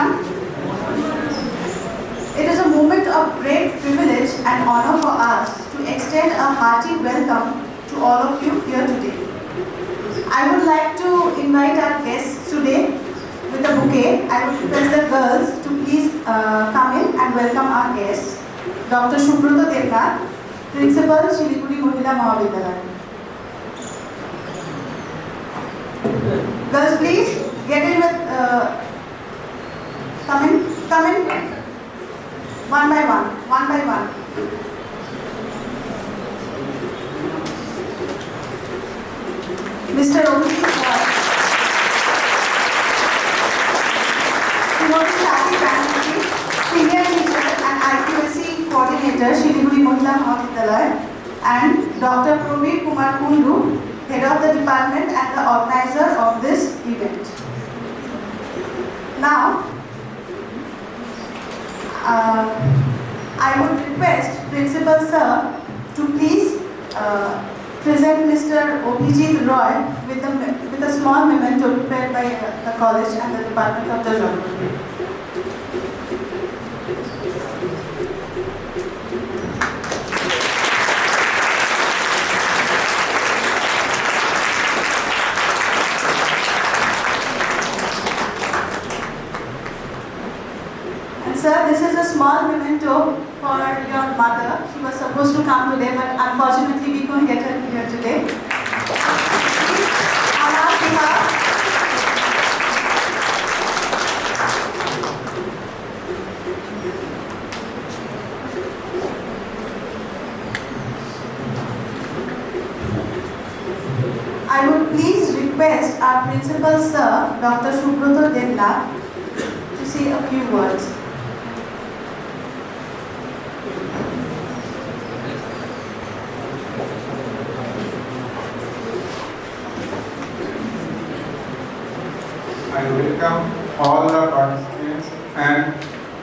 everyone. It is a moment of great privilege and honor for us to extend a hearty welcome to all of you here today. I would like to invite our guests today with a bouquet. I would request the girls to please come in and welcome our guests. Dr. Subroto Devnath, Principal, Siliguri Mahila Mahavidyalaya. Girls, please get in with, come in, one by one. Mr. Obhijit Roy, Srimati Shaki Banerjee, Senior Teacher and IQAC Coordinator, Siliguri Mahila Mahavidyalaya, and Dr. Praveer Kumar Kundu, Head of the Department and the organizer of this event. Now, I would request Principal Sir to please present Mr. Obhijit Roy with a small memento prepared by the college and the Department of Geography. Sir, this is a small memento for your mother. She was supposed to come today, but unfortunately we couldn't get her here today. On our behalf, I would please request our Principal Sir, Dr. Subroto Devnath, to say a few words. I welcome all the participants and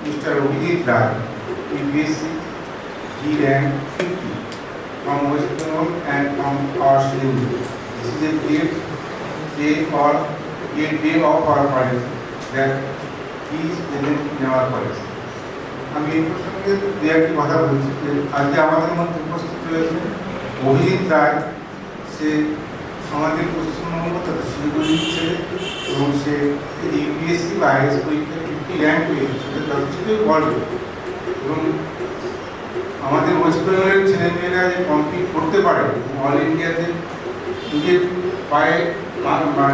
Mr. Obhijit Roy, EBSc, G rank 50 from West Bengal and from our Siliguri. This is a great day of our college that he is present in our college. আমি এই প্রসঙ্গে দু একটি কথা বলছি যে আজকে আমাদের মধ্যে উপস্থিত রয়েছে অভিজিৎ রায়। সে আমাদের পশ্চিমবঙ্গ তথা শিলিগুড়ি ছেলে এবং সে ইউপিএসসি বা আইএস পরীক্ষায় 50 র্যাঙ্ক পেয়েছে, সেটা যথেষ্টই গর্ব। এবং আমাদের ওয়েস্ট বেঙ্গলের ছেলেমেয়েরা যে কমপ্লিট করতে পারে অল ইন্ডিয়াতে নিজের পায়ে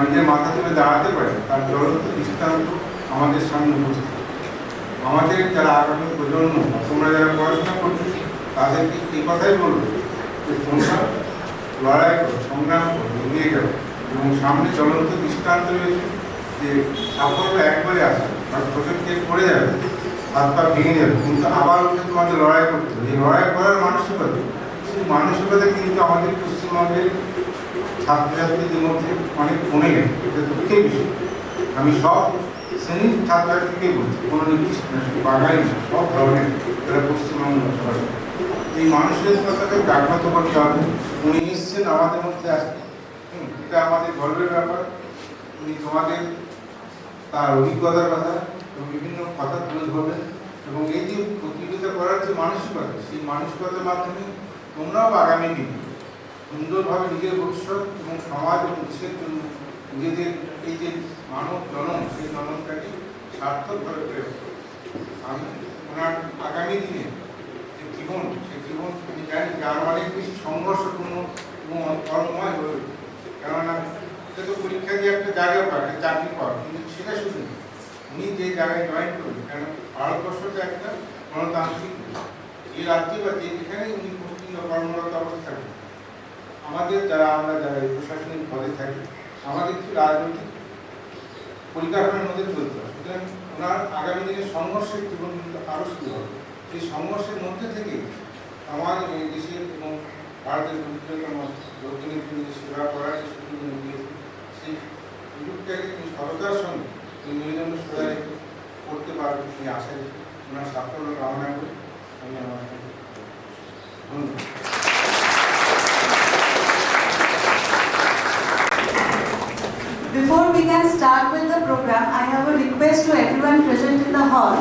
নিজের মাথা তুলে দাঁড়াতে পারে, তার জ্বলন্ত দৃষ্টান্ত আমাদের সামনে উপস্থিত। আমাদের যারা আগামী প্রজন্ম, তোমরা যারা পড়াশোনা করছো, তাদেরকে এই কথাই বলবো যে তোমরা লড়াই করো, সংগ্রাম করো, এগিয়ে যাও। এবং সামনে জ্বলন্ত দৃষ্টান্ত রয়েছে যে সাফল্য একবারে আসে, আর প্রজেক্টে পড়ে যাবে, হাত পা ভেঙে যাবে, কিন্তু আবার উঠে তোমাদের লড়াই করতে হবে। এই লড়াই করার মানসিকতা, সেই মানসিকতা কিন্তু আমাদের পশ্চিমবঙ্গের ছাত্রছাত্রীদের মধ্যে অনেক কমে গেছে। এটা দুঃখের বিষয়। আমি সব শ্রেণীর ছাত্রছাত্রীকে বলছি, কোনো নির্দিষ্ট বাঙালি সব ধরনের যারা পশ্চিমবঙ্গে বসবাস করে, এই মানসিকতাকে জাগ্রত করতে হবে। উনি এসছেন আমাদের মধ্যে আজকে, এটা আমাদের গর্বের ব্যাপার। উনি তোমাদের তার অভিজ্ঞতার কথা এবং বিভিন্ন কথা তুলে ধরবেন, এবং এই যে প্রতিযোগিতা করার যে মানসিকতা, সেই মানসিকতার মাধ্যমে তোমরাও আগামী দিনে সুন্দরভাবে নিজের ভবিষ্যৎ এবং সমাজ এবং দেশের জন্য নিজেদের এই যে মানব জনম, সেই জনমটাকে সার্থকভাবে প্রয়োগ করো। আমি ওনার আগামী দিনে যে জীবন, সেই জীবন আমি জানি যে আরও অনেক বেশি সংঘর্ষপূর্ণ এবং কর্মময় হয়ে উঠবে। কেননা সে তো পরীক্ষা দিয়ে একটা জায়গা পায়, একটা চাকরি পায়, কিন্তু সেটা শুধু উনি যে জায়গায় জয়েন করবেন, কেন ভারতবর্ষটা একটা গণতান্ত্রিক যে রাজ্যে বা যেখানে উনি পোস্টিং বা কর্মরত অবস্থা থাকবে, আমাদের আমরা যারা প্রশাসনিক পদে থাকি, আমাদের কিছু রাজনৈতিক পরিকল্পনার মধ্যে চলতে হবে। সুতরাং ওনার আগামী দিনের সংঘর্ষের জীবন কিন্তু আরও শুরু হবে। সেই সংঘর্ষের মধ্যে থেকে সমাজ এবং দেশের এবং ভারতের দরিদ্রতম লোকজনের জন্য সেবা করার যে সুযোগ দিয়েছে, সেই সুযোগটাকে তিনি সততার সঙ্গে মেরুদণ্ড সোজায় করতে পারবেন সেই আশায় ওনার সাফল্য কামনা করে আমি আমার ধন্যবাদ। Before we can can start with the program, I have a request to everyone present in the hall.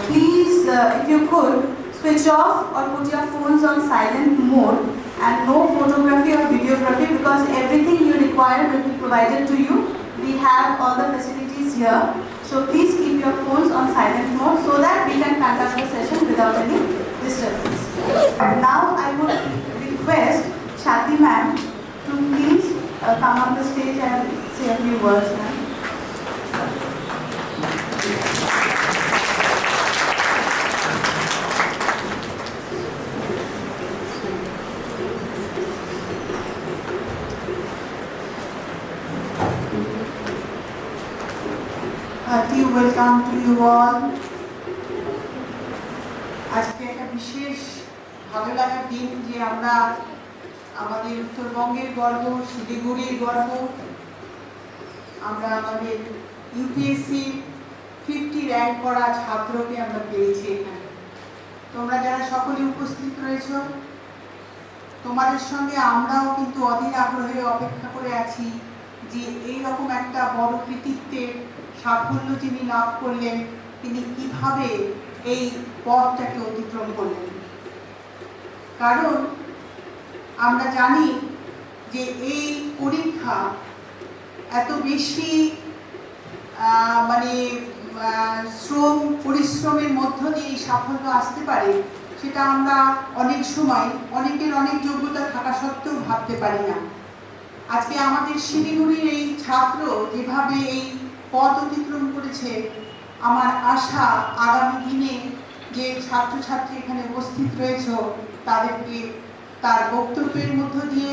Please, if you could, switch off or put your phones on silent mode, and no photography or videography, because everything you require will be provided to you. We have all the facilities here. So please keep your phones on silent mode so that we can conduct the session without any disturbance. Now I would request Shati ma'am to please come on the stage and say a few words, ma'am. Hearty welcome to you all. আজকে একটা বিশেষ ভালো লাগার দিন যে আমরা আমাদের উত্তরবঙ্গের গর্ব, শিলিগুড়ির গর্ব, আমরা আমাদের ইউপিএসসি 50 র্যাঙ্ক করা ছাত্রকে আমরা পেয়েছি এখানে। তোমরা যারা সকলে উপস্থিত রয়েছ, তোমাদের সঙ্গে আমরাও কিন্তু অধীর আগ্রহে অপেক্ষা করে আছি যে এইরকম একটা বড় কৃতিত্বের সাফল্য যিনি লাভ করলেন, তিনি কিভাবে এই পথটাকে অতিক্রম করলেন। কারণ আমরা জানি যে এই পরীক্ষা এত বেশি শ্রম পরিশ্রমের মধ্য দিয়ে এই সাফল্য আসতে পারে, সেটা আমরা অনেক সময় অনেকের অনেক যোগ্যতা থাকা সত্ত্বেও ভাবতে পারি না। আজকে আমাদের শিলিগুড়ির এই ছাত্র যেভাবে এই পথ অতিক্রম করেছে, আমার আশা আগামী দিনে যে ছাত্রছাত্রী এখানে উপস্থিত রয়েছে তাদেরকে তার বক্তব্যের মধ্য দিয়ে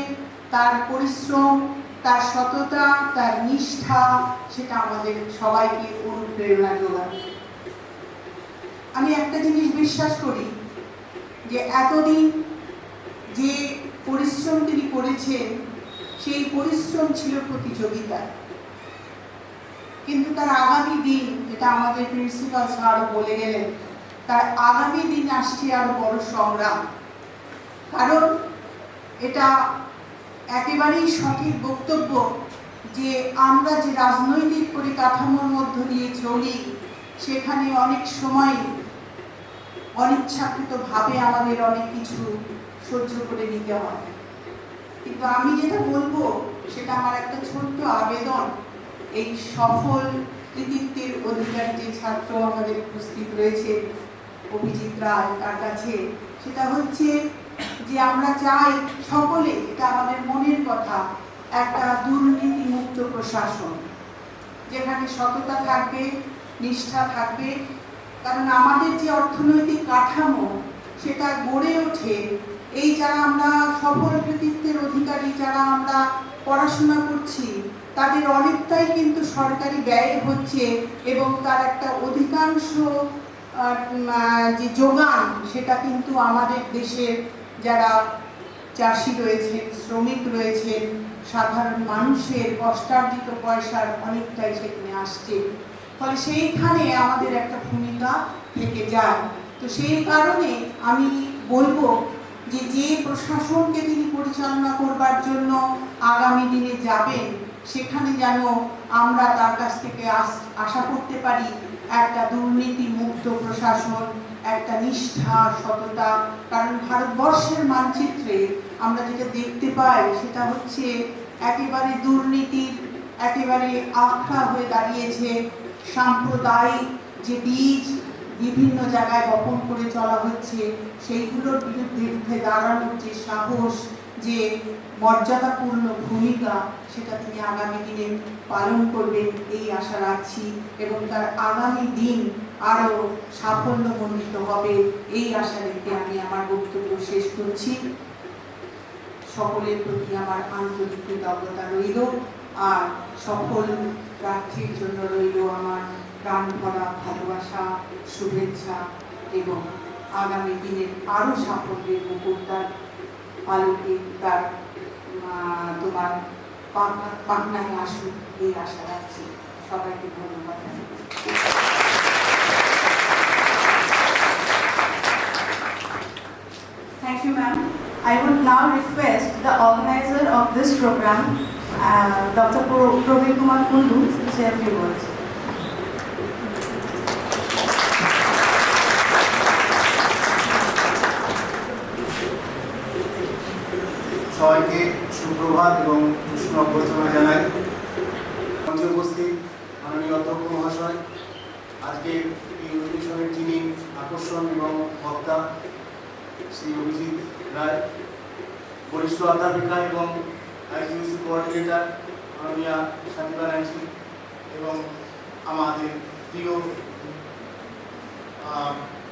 তার পরিশ্রম, তার সততা, তার নিষ্ঠা, সেটা আমাদের সবাইকে অনুপ্রেরণা যোগায়। আমি একটা জিনিস বিশ্বাস করি যে এতদিন যে পরিশ্রম তিনি করেছেন, সেই পরিশ্রম ছিল প্রতিযোগিতা, কিন্তু তার আগামী দিন, যেটা আমাদের প্রিন্সিপাল স্যারও বলে গেলেন, তার আগামী দিন আসছে আরো বড় সংগ্রাম। কারণ এটা একেবারেই সঠিক বক্তব্য যে আমরা যে রাজনৈতিক পরিকাঠামোর মধ্য দিয়ে চলি, সেখানে অনেক সময় অনিচ্ছাকৃতভাবে আমাদের অনেক কিছু সহ্য করে নিতে হয়। কিন্তু আমি যেটা বলবো, সেটা আমার একটা ছোট্ট আবেদন এই সফল কৃতিত্বের অধিকারী যে ছাত্র আমাদের উপস্থিত রয়েছে অভিজিৎ রায়, তার কাছে, সেটা হচ্ছে যে আমরা চাই সকলে, এটা আমাদের মনের কথা, একটা দুর্নীতিমুক্ত প্রশাসন, যেখানে সততা থাকবে, নিষ্ঠা থাকবে। কারণ আমাদের যে অর্থনৈতিক কাঠামো, সেটা গড়ে ওঠে এই যারা আমরা সফল কৃতিত্বের অধিকারী, যারা আমরা পড়াশোনা করছি, তাদের অনেকটাই কিন্তু সরকারি ব্যয় হচ্ছে, এবং তার একটা অধিকাংশ যে যোগান, সেটা কিন্তু আমাদের দেশের যারা চাষি রয়েছেন, শ্রমিক রয়েছেন, সাধারণ মানুষের কষ্টার্জিত পয়সার অনেকটাই সেখানে আসছে। ফলে সেইখানে আমাদের একটা ভূমিকা থেকে যায়। তো সেই কারণে আমি বলবো যে যে প্রশাসনকে তিনি পরিচালনা করবার জন্য আগামী দিনে যাবেন, সেখানে যেন আমরা তার কাছ থেকে আশা করতে পারি একটা দুর্নীতি মুক্ত প্রশাসন, একটা নিষ্ঠা, সততা। কারণ ভারতবর্ষের মানচিত্রে আমরা যেটা দেখতে পাই, সেটা হচ্ছে একেবারে দুর্নীতির একেবারে আখড়া হয়ে দাঁড়িয়েছে। সাম্প্রদায়িক যে বীজ বিভিন্ন জায়গায় বপন করে চলা হচ্ছে, সেইগুলোর বিরুদ্ধে রুখে দাঁড়ানোর যে সাহস, যে মর্যাদাপূর্ণ ভূমিকা, সেটা তিনি আগামী দিনে পালন করবেন এই আশা রাখছি, এবং তার আগামী দিন আরও সাফল্যমণ্ডিত হবে এই আশা রেখে আমি আমার বক্তব্য শেষ করছি। সকলের প্রতি আমার আন্তরিক কৃতজ্ঞতা রইল, আর সফল প্রার্থীর জন্য রইল আমার প্রাণ ভরা ভালোবাসা, শুভেচ্ছা, এবং আগামী দিনের আরও সাফল্যের মুকুটটার আলোকে তার তোমার পাটনায় আসুক এই আশা রাখছি। সবাইকে ধন্যবাদ। Thank you, ma'am. I would now request the organizer of this program, Dr. Praveen Kumar Kundu to say a few words. সবাইকে সুপ্রভাত এবং উষ্ণ অভ্যর্থনা জানাই। মঞ্চে উপস্থিত মাননীয় অধ্যক্ষ মহাশয়, আজকে এই অধিবেশনের যিনি আকর্ষণ এবং বক্তা শ্রী অভিজিৎ রায়, বরিষ্ঠ অধ্যাপিকা এবং আইসিইউসি কোঅর্ডিনেটর মাননীয়া স্বাতী ব্যানার্জি, এবং আমাদের প্রিয়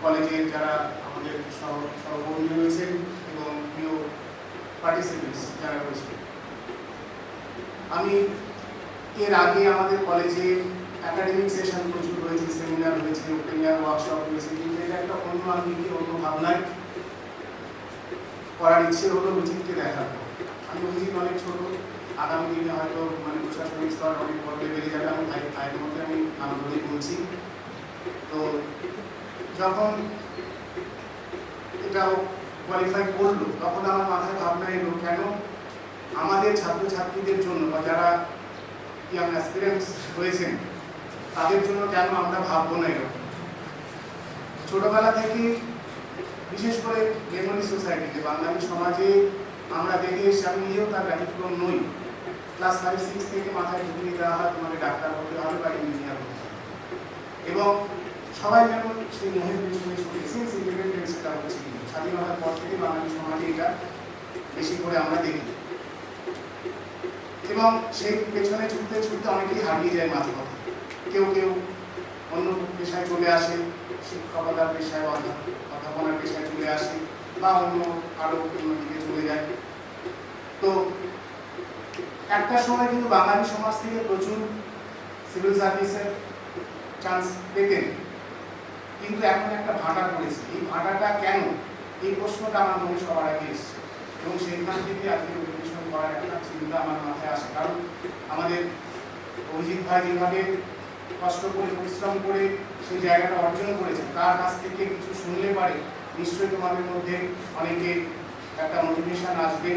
কলেজের যারা আমাদের সহকর্মী রয়েছেন এবং প্রিয় পার্টিসিপেন্টস যারা রয়েছে। আমি এর আগে আমাদের কলেজে একাডেমিক সেশন প্রচুর হয়েছে, সেমিনার হয়েছে, ওপেন এয়ার ওয়ার্কশপ হয়েছে, কিন্তু এটা একটা অন্য আঙ্গিকে অন্য ভাবনায় করার ইচ্ছে হলো অভিজিৎকে দেখার পর। আমি অভিজিৎ অনেক ছোট, আগামী দিনে হয়তো মানে প্রশাসনিক স্তর অনেক পদে বেড়ে যাবে, আমি তাই মধ্যে আমি নাম ধরে বলছি। তো যখন এটাও কোয়ালিফাই করলো তখন আমার মাথায় ভাবনা এলো, কেন আমাদের ছাত্রছাত্রীদের জন্য বা যারা ইয়াং অ্যাসপিরেন্টস হয়েছেন তাদের জন্য কেন আমরা ভাববো না এরকম। ছোটবেলা থেকে বিশেষ করে বেঙ্গলি সোসাইটিতে, বাঙালি সমাজে আমরা দেখে এসে, আমি নিজেও তার ব্যতিক্রম নই, ক্লাস 5-6 থেকে মাথায় ঢুকিয়ে দেওয়া হয় তোমাকে ডাক্তার হতে হবে বা ইঞ্জিনিয়ার হতে হবে, এবং সবাই যেন সেই মোহের পিছনে ছুটে সিন্স ইন্ডিপেন্ডেন্সটা হচ্ছে। স্বাধীনতার পর থেকে বাঙালি সমাজে এটা বেশি করে আমরা দেখি, এবং সেই পেছনে ছুটতে ছুটতে অনেকেই হারিয়ে যায় মাঝে পথে। কেউ কেউ অন্য পেশায় চলে আসে, শিক্ষকতার পেশায়, অধ্যাপনার পেশায় চলে আসে, বা অন্য আরো অন্যদিকে চলে যায়। তো একটা সময় কিন্তু বাঙালি সমাজ থেকে প্রচুর সিভিল সার্ভিসের চান্স পেতেন, কিন্তু এখন একটা ভাটা পড়েছে। এই ভাটাটা কেন, এই প্রশ্নটা আমার মনে সবার আগে এসছে, এবং সেইখান থেকে আজকে অধিবেশন করার একটা চিন্তা আমার মাথায় আসে। কারণ আমাদের অভিজিৎ ভাই যেভাবে কষ্ট করে পরিশ্রম করে সেই জায়গাটা অর্জন করেছে, তার কাছ থেকে কিছু শুনলে পারে নিশ্চয়ই তোমাদের মধ্যে অনেকে একটা মোটিভেশন আসবে,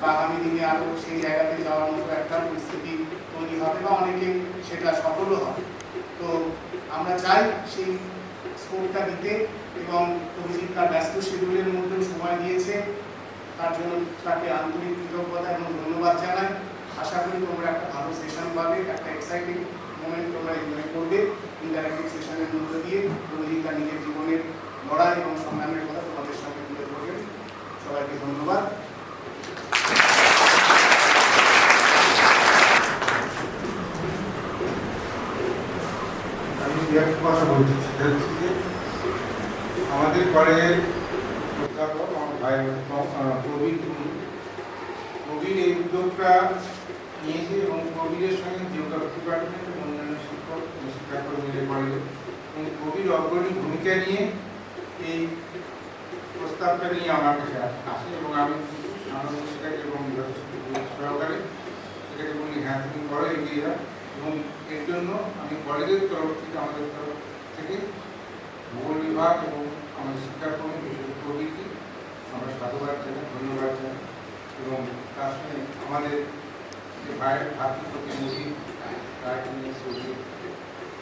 বা আগামী দিনে আরও সেই জায়গাতে যাওয়ার মতো একটা পরিস্থিতি তৈরি হবে, বা অনেকে সেটা সফলও হবে। তো আমরা চাই সেই স্কোপটা দিতে, এবং অভিজিৎ তার ব্যস্ত শিডিউলের মধ্যেও সময় দিয়েছে, তার জন্য তাকে আন্তরিক কৃতজ্ঞতা এবং ধন্যবাদ জানাই। আশা করি তোমরা একটা ভালো সেশন পাবে, একটা এক্সাইটিং মোমেন্ট তোমরা এনজয় করবে ইন্টারেক্টিভ সেশনের মধ্যে দিয়ে। অভিজিৎ তার নিজের জীবনের লড়াই এবং সংগ্রামের কথা তোমাদের সঙ্গে তুলে ধরবেন। সবাইকে ধন্যবাদ। আমি একটা কথা বলছি, সেটা হচ্ছে যে আমাদের কলেজের অধ্যাপক আমার ভাই প্রবীণ এই উদ্যোগটা নিয়েছে, এবং প্রবীরের সঙ্গে জিওগ্রাফি ডিপার্টমেন্ট এবং অন্যান্য শিক্ষাকর্মীদের কলেজে, এবং প্রবীর অগ্রণী ভূমিকা নিয়ে এই প্রস্তাবটা নিয়ে আমার কাছে আসে, এবং আমি সেটাকে এবং সহকারে সেটাকে বলি, হ্যাঁ তুমি করো, এগিয়ে যাও। এবং এর জন্য আমি কলেজের তরফ থেকে, আমাদের তরফ থেকে ভূগোল বিভাগ এবং আমাদের শিক্ষাকর্মী বিশেষ প্রবৃত্তি আমরা সাধুবাদ জানাই, ধন্যবাদ জানাই। এবং তার সঙ্গে আমাদের যে ভাইয়ের ভাতৃ প্রতিনিধি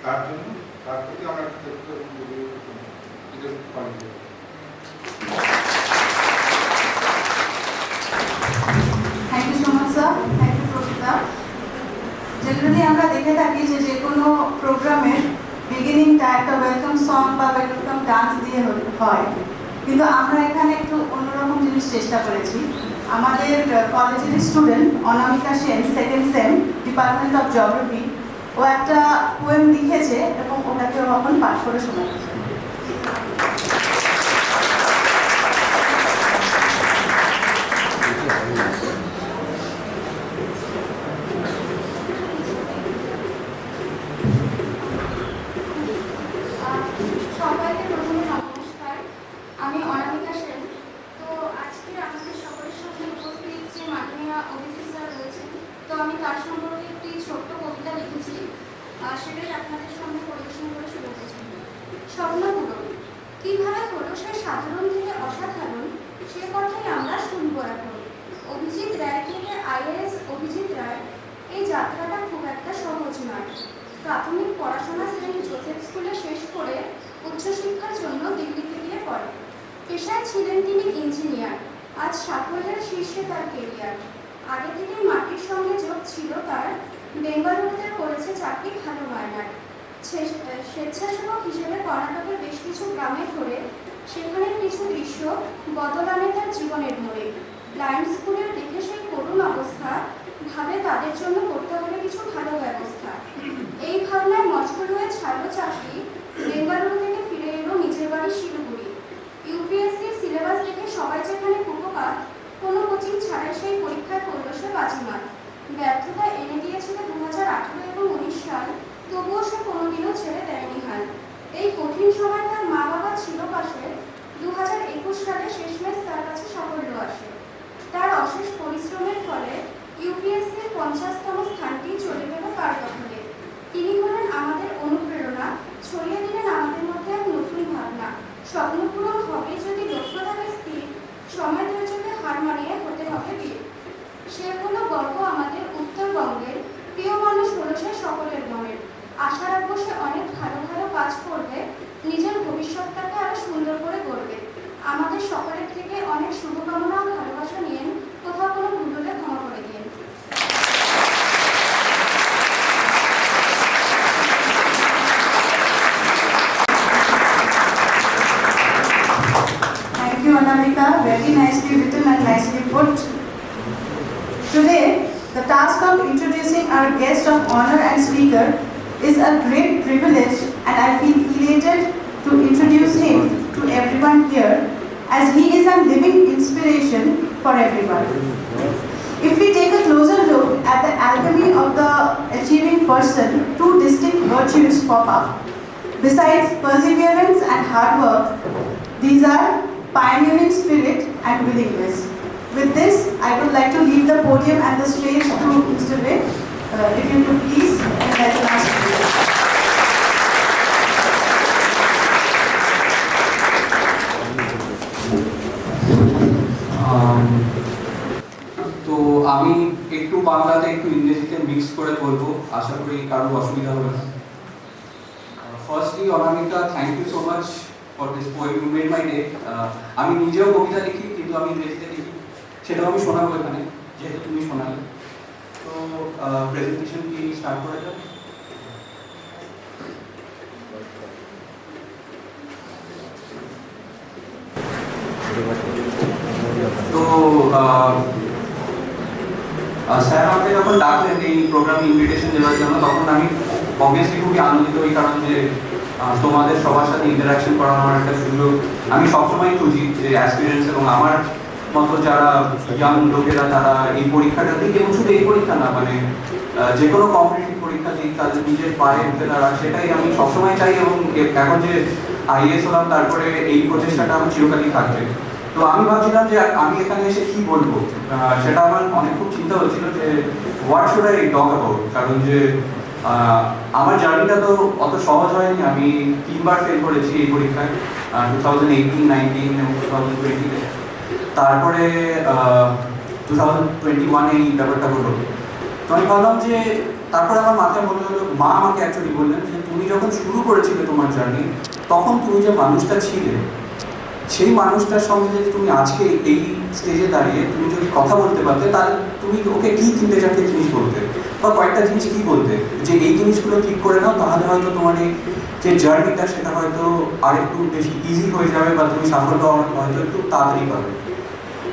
তার জন্য তার প্রতি আমরা কৃতজ্ঞ কলেজে। Thank you so much, sir. Thank you, Professor. Generally আমরা দেখে থাকি যে কোনো প্রোগ্রামের বিগিনিংটা একটা ওয়েলকাম সং বা ওয়েলকাম ডান্স দিয়ে হয়, কিন্তু আমরা এখানে একটু অন্যরকম জিনিস চেষ্টা করেছি। আমাদের কলেজের student Anamika Sen, second sem, department of geography, ও একটা পোয়েম লিখেছে এবং ওটাকে এখন পাঠ করে শোনাচ্ছে। সবাইকে প্রথমে নমস্কার, আমি অনামিকা সেন। তো আজকে আমাদের সকলের সামনে উপস্থিত যে মাননীয় অভিজিৎ স্যার রয়েছেন, তো আমি তার সম্পর্কে একটি ছোট্ট কবিতা লিখেছি, সেটাই আপনাদের সামনে পরিবেশন করে শুনতে চাই। স্বপ্নগুলো কিভাবে হলো সে সাধারণ থেকে অসাধারণ, সে কথাই আমরা শুনবো এখন। অভিজিৎ রায় থেকে আইএএস অভিজিৎ রায়, এই যাত্রাটা খুব একটা সহজ নয়। প্রাথমিক পড়াশোনা সেন্ট জোসেফ স্কুলে শেষ করে উচ্চশিক্ষার জন্য দিল্লিতে গিয়ে পড়ে। পেশায় ছিলেন তিনি ইঞ্জিনিয়ার। আজ সাফল্যের শীর্ষে তার কেরিয়ার। আগে থেকেই মাটির সঙ্গে যোগ ছিল তার। বেঙ্গালুরুতে করেছে চাকরি ভালো মায়নার। স্বেচ্ছাসেবক হিসেবে কর্ণাটকের বেশ কিছু গ্রামে ঘুরে সেখানের কিছু দৃশ্য বদল আনে তার জীবনের মোড়ে। ব্লাইন্ড স্কুলের দেখে সেই করুণ অবস্থা, ভাবে তাদের জন্য করতে হবে কিছু ভালো ব্যবস্থা। এই ভাবনায় মশগুল হয়ে ছাড়লো চাকরি। বেঙ্গালুরু থেকে ফিরে এলো নিজের বাড়ি শিলিগুড়ি। ইউপিএসসির সিলেবাস দেখে সবাই যেখানে কুপকাত, কোনো কোচিং ছাড়াই সেই পরীক্ষায় করল সে বাজিমাত। ব্যর্থতা এনে দিয়েছিল 2018 এবং 19 সাল, তবুও সে কোনোদিনও ছেড়ে দেয়নি হাল। এই কঠিন সময় তার মা বাবা ছিল পাশে। 2021 সালে শেষমেশ তার কাছে সাফল্য আসে। তার অশেষ পরিশ্রমের ফলে ইউপিএসসির 50তম স্থানটি চলে গেল তার দখলে। তিনি হলেন আমাদের অনুপ্রেরণা, ছড়িয়ে দিলেন আমাদের মধ্যে এক নতুন ভাবনা। স্বপ্ন পূরণ হবে যদি লক্ষ্য থাকে স্থির, সময় ধৈর্যকে হার মানিয়ে হতে হবে বীর। সে হলো গর্ব আমাদের উত্তরবঙ্গের, প্রিয় মানুষ হলো সে সকলের মনের। আশা রাখবো সে অনেক ভালো ভালো কাজ করবে, নিজের ভবিষ্যৎটাকে আরো সুন্দর করে গড়বে। আমাদের সকলের থেকে অনেক শুভকামনা ও ভালোবাসা নিয়েন। কোথাও কোনো ভুল হলে ক্ষমা করে দিন। Thank you, Anamika. Very nicely written and nicely put. Today, the task of introducing our guest of honor and speaker is a great privilege, and I feel elated to introduce him to everyone here, as he is a living inspiration for everyone. If we take a closer look at the alchemy of the achieving person, two distinct virtues pop up. Besides perseverance and hard work, these are pioneering spirit and willingness. With this, I would like to leave the podium and the stage to Mr. Vic. If you could please, let him ask you. তো আমি একটু বাংলাতে একটু ইংরেজিতে mix করে বলবো, আশা করি কারোর অসুবিধা হবে না। Firstly Anamika, thank you so much for this poem, you made my day. আমি নিজেও কবিতা লিখি, কিন্তু আমি ইংরেজিতে লিখি, সেটাও আমি শোনাবো এখানে, যেহেতু তুমি শোনালে। তো প্রেজেন্টেশন কি স্টার্ট করা যাক? তো স্যার আমাকে যখন ডাকলেন এই প্রোগ্রামে ইনভিটেশন দেওয়ার জন্য, তখন আমি অবভিয়াসলি খুবই আনন্দিত, এই কারণ যে তোমাদের সবার সাথে ইন্টারাকশন করার আমার একটা সুযোগ আমি সবসময় খুঁজি, যে অ্যাসপিরেন্টস এবং আমার মতো যারা ইয়াং লোকেরা তারা এই পরীক্ষাটা দিক, এবং শুধু এই পরীক্ষা না, মানে যে কোনো কম্পিটিটিভ পরীক্ষা দিক, তাদের নিজের পায়ে উঠে দাঁড়া, সেটাই আমি সবসময় চাই। এবং এখন যে আইএস হলাম, তারপরে এই প্রচেষ্টাটা আমার চিরকালই থাকবে। তো আমি ভাবছিলাম যে আমি এখানে এসে কি বলবো, সেটা আমার অনেক খুব চিন্তা হচ্ছিল যে what should I talk about. কারণ যে আমার জার্নিটা তো অত সহজ হয়নি। আমি 3বার ফেল করেছি এই পরীক্ষায়, 2018, 19 এবং 2020-তে। তারপরে 2021 এই ব্যাপারটা হলো। তো আমি ভাবলাম যে তারপরে আমার মাথায় মনে হলো, মা আমাকে অ্যাকচুয়ালি বললেন যে তুমি যখন শুরু করেছিলে তোমার জার্নি, তখন তুমি যে মানুষটা ছিলে, সেই মানুষটার সঙ্গে যদি তুমি আজকে এই স্টেজে দাঁড়িয়ে তুমি যদি কথা বলতে পারতে, তাহলে তুমি ওকে কি 3-4টে জিনিস বলতে, বা কয়েকটা জিনিস কি বলতে, যে এই জিনিসগুলো ঠিক করে নাও, তাহলে হয়তো তোমার এই যে জার্নিটা সেটা হয়তো আরেকটু বেশি ইজি হয়ে যাবে, বা তুমি সাফল্য হয়তো একটু তাড়াতাড়ি পাবে।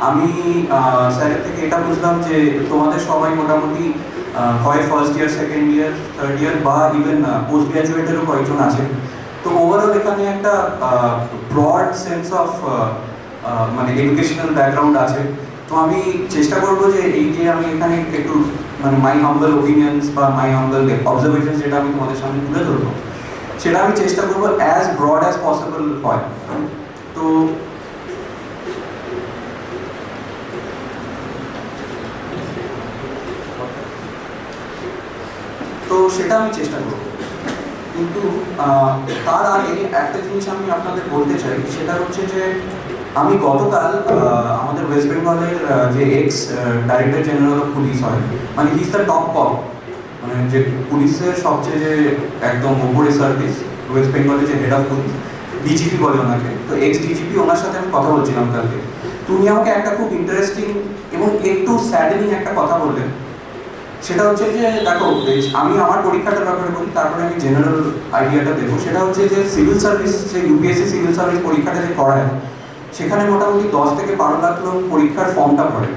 আমি স্যারের থেকে এটা বুঝলাম যে তোমাদের সবাই মোটামুটি হয় first year, second year, third year, বা ইভেন পোস্ট গ্র্যাজুয়েটেরও কয়েকজন আছে। তো ওভারঅল এখানে একটা ব্রড সেন্স অফ মানে এডুকেশনাল ব্যাকগ্রাউন্ড আছে। তো আমি চেষ্টা করবো যে এই যে আমি এখানে একটু মানে মাই হাম্বল ওপিনিয়ন্স বা মাই হাম্বল অবজারভেশন যেটা আমি তোমাদের সামনে তুলে ধরবো, সেটা আমি চেষ্টা করবো অ্যাজ ব্রড অ্যাজ পসিবল হয়। তো তো সেটা আমি চেষ্টা করবো। কিন্তু তার আগে একটা জিনিস আমি আপনাদের বলতে চাই, সেটা হচ্ছে যে আমি গতকাল আমাদের ওয়েস্ট বেঙ্গলের যে x director general of police হয়, মানে হি ইজ দ্য টপ কপ, মানে যে পুলিশের সবচেয়ে যে একদম উপরে সার্ভিস ওয়েস্ট বেঙ্গলের যে হেড অফ পুলিশ, ডিজিপি বলে ওনাকে, তো এক্স ডিজিপি, ওনার সাথে আমি কথা বলছিলাম কালকে। তুমি আমাকে একটা খুব ইন্টারেস্টিং এবং একটু স্যাডেনিং একটা কথা বললেন। সেটা হচ্ছে যে দেখো, আমি আমার পরীক্ষাটার ব্যাপারে বলি, তারপরে আমি জেনারেল আইডিয়াটা দেবো। সেটা হচ্ছে যে সিভিল সার্ভিস, যে ইউপিএসসি সিভিল সার্ভিস পরীক্ষাটা যে করায়, সেখানে মোটামুটি 10 থেকে 12 লাখ লোক পরীক্ষার ফর্মটা ভরে।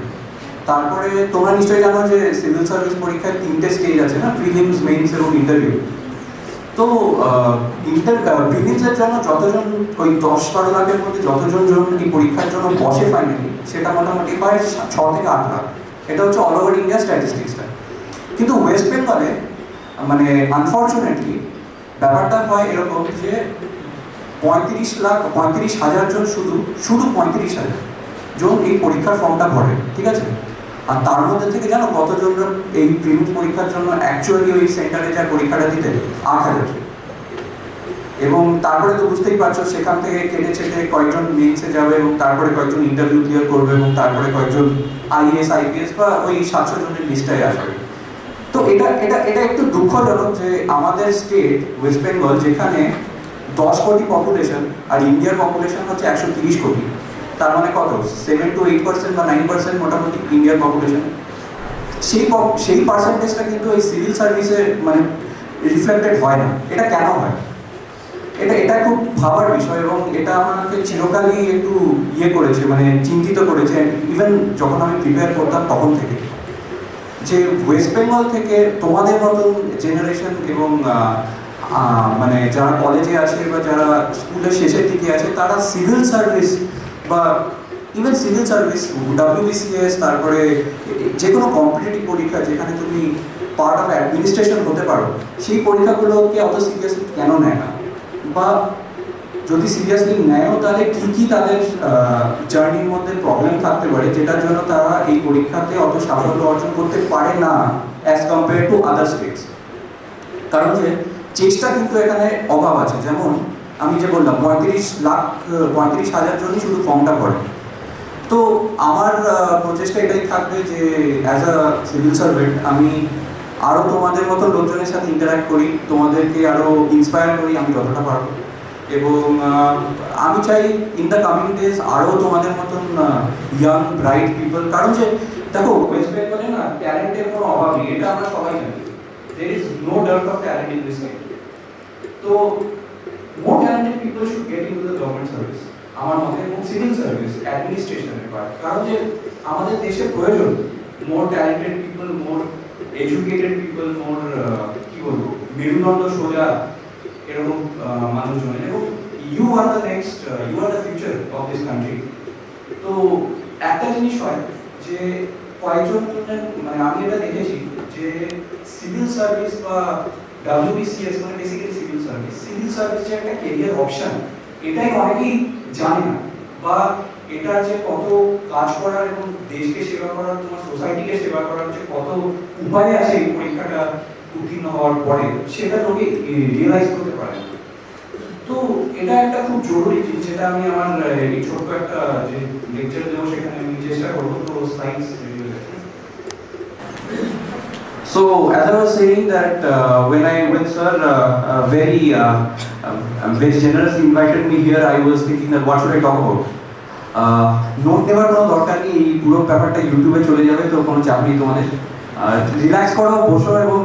তারপরে তোমরা নিশ্চয়ই জানো যে সিভিল সার্ভিস পরীক্ষায় 3টে স্টেজ আছে না, প্রিলিমস, মেইনস এবং ইন্টারভিউ। তো প্রিলিমসের জন্য যতজন, ওই 10-12 লাখের মধ্যে যতজন এই পরীক্ষার জন্য বসে ফাইনালি, সেটা মোটামুটি প্রায় 6 থেকে 8 লাখ। এটা হচ্ছে অল ওভার ইন্ডিয়া স্ট্যাটিস্টিক্সটা। কিন্তু ওয়েস্ট বেঙ্গলে মানে আনফর্চুনেটলি ব্যাপারটা হয় এরকম যে 35,000 জন, শুধু 35,000 জন এই পরীক্ষার ফর্মটা ভরে, ঠিক আছে? আর তার মধ্যে থেকে জানো কতজন এই প্রিলিমস পরীক্ষার জন্য অ্যাকচুয়ালি ওই সেন্টারে যা পরীক্ষাটা দিতে? 8,000। এবং তারপরে তো বুঝতেই পারছো, সেখান থেকে কেটে ছেটে কয়েকজন মেইনসে যাবে, এবং তারপরে কয়েকজন ইন্টারভিউ ক্লিয়ার করবে, এবং তারপরে কয়েকজন আইএএস, আইপিএস বা ওই 700 জনের লিস্টায় আসবে। তো এটা একটু দুঃখজনক যে আমাদের স্টেট ওয়েস্ট বেঙ্গল, যেখানে 10 কোটি পপুলেশন আর ইন্ডিয়ার পপুলেশন হচ্ছে 130 কোটি, তার মানে কত 7 to 8% বা 9% মোটামুটি ইন্ডিয়ার পপুলেশন, সেই পার্সেন্টেজটা কিন্তু এই সিভিল সার্ভিসে মানে রিফ্লেক্টেড হয় না। এটা কেন হয়? এটা খুব ভাবার বিষয়, এবং এটা আমাকে চিরকালই একটু করেছে, মানে চিন্তিত করেছে, ইভেন যখন আমি প্রিপেয়ার করতাম তখন থেকে, যে ওয়েস্ট বেঙ্গল থেকে তোমাদের মতন জেনারেশন এবং মানে যারা কলেজে আছে বা যারা স্কুলের শেষের দিকে আছে, তারা সিভিল সার্ভিস বা ইভেন সিভিল সার্ভিস, WBCS, তারপরে যে কোনো কম্পিটিটিভ পরীক্ষা যেখানে তুমি পার্ট অফ অ্যাডমিনিস্ট্রেশন হতে পারো, সেই পরীক্ষাগুলোকে অত সিরিয়াসলি কেন নেয় না? বা যদি সিরিয়াসলি নেয়ও, তাহলে কী কী তাদের জার্নির মধ্যে প্রবলেম থাকতে পারে, যেটার জন্য তারা এই পরীক্ষাতে অত সাফল্য অর্জন করতে পারে না as compare to other states? কারণ যে চেষ্টা কিন্তু এখানে অভাব আছে। যেমন আমি যে বললাম 35,000 জনই শুধু ফর্মটা ভরে। তো আমার প্রচেষ্টা এটাই থাকবে যে অ্যাজ আ সিভিল সার্ভেন্ট আমি আরও তোমাদের মতো লোকজনের সাথে ইন্টারাক্ট করি, তোমাদেরকে আরও ইন্সপায়ার করি আমি যতটা পারবো। এবং আমি চাই ইন দ্য কামিং ডেজ আরও তোমাদের মতন ইয়াং ব্রাইট পিপল, কারণ যে দেখো ওয়েস্ট বেঙ্গলে না ট্যালেন্টের কোনো অভাব নেই, এটা আমরা সবাই জানি। There is no dearth of talent in this country. So more talented people should get into the government service, আমার মতে, এবং সিভিল সার্ভিস অ্যাডমিনিস্ট্রেশনের পার্ট। কারণ যে আমাদের দেশে প্রয়োজন more talented people, more educated people, more কি বলবো, মেরুদণ্ড সোজা এরকম মানুষজন। এবং you are the next, you are the future of this country. তো একটা জিনিস হয় যে কয়েকজন, মানে আমি এটা দেখেছি যে সিভিল সার্ভিস বা WBCS, মানে বেসিক্যালি সিভিল সার্ভিস যে একটা ক্যারিয়ার অপশন, এটাই অনেকেই জানে না, বা এটার যে কত কাজ করার এবং দেশকে সেবা করার, তোমার সোসাইটিকে সেবা করার যে কত উপায় আছে এই পরীক্ষাটা উত্তীর্ণ হওয়ার পরে, সেটা লোকে রিয়েলাইজ করতে পারে না। তো এটা একটা খুব জরুরি জিনিস, যেটা আমি আমার এই ছোট্ট একটা যে লেকচার দেবো সেখানে আমি চেষ্টা করবো। তো science, so as I was saying that when sir very generously invited me here, I was thinking that what should I talk about. Note নেওয়ার কোনো দরকার নেই, এই পুরো ব্যাপারটা ইউটিউবে চলে যাবে, তো কোনো চাপ নেই তোমাদের। রিল্যাক্স করো, বসো, এবং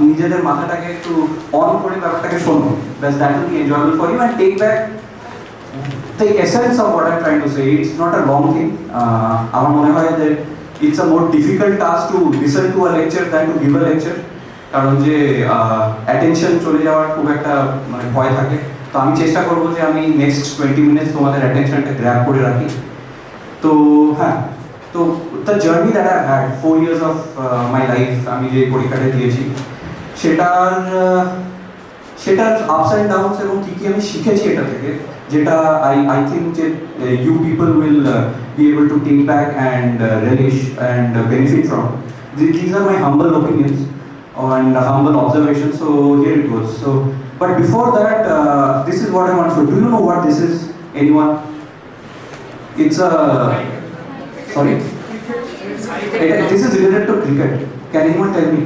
নিজেদের মাথাটাকে একটু অন করে ব্যাপারটাকে শোনো, ব্যাস, that will be enjoyable for you and take back the essence of what I'm trying to say. It's not a long thing. আমার মনে হয় যে it's a more difficult task to listen to a lecture than to give a lecture, কারণ যে attention চলে যাওয়ার খুব একটা মানে ভয় থাকে। তো আমি চেষ্টা করবো যে আমি নেক্সট 20 মিনিটস তোমাদের অ্যাটেনশনটা গ্র্যাব করে রাখি। তো হ্যাঁ, তো the journey that I had 4 years of my life, আমি যে পরীক্ষাটা দিয়েছি, সেটার আপস অ্যান্ড ডাউনস এবং কী কী আমি শিখেছি এটা থেকে, যেটা I think যে you people will be able to take back and relish and benefit from. These are my humble opinions and humble observations, so here it goes. So, but before that, this is what I want to. Do you know what this is? Anyone? It's a sorry. This is related to cricket. Can anyone tell me?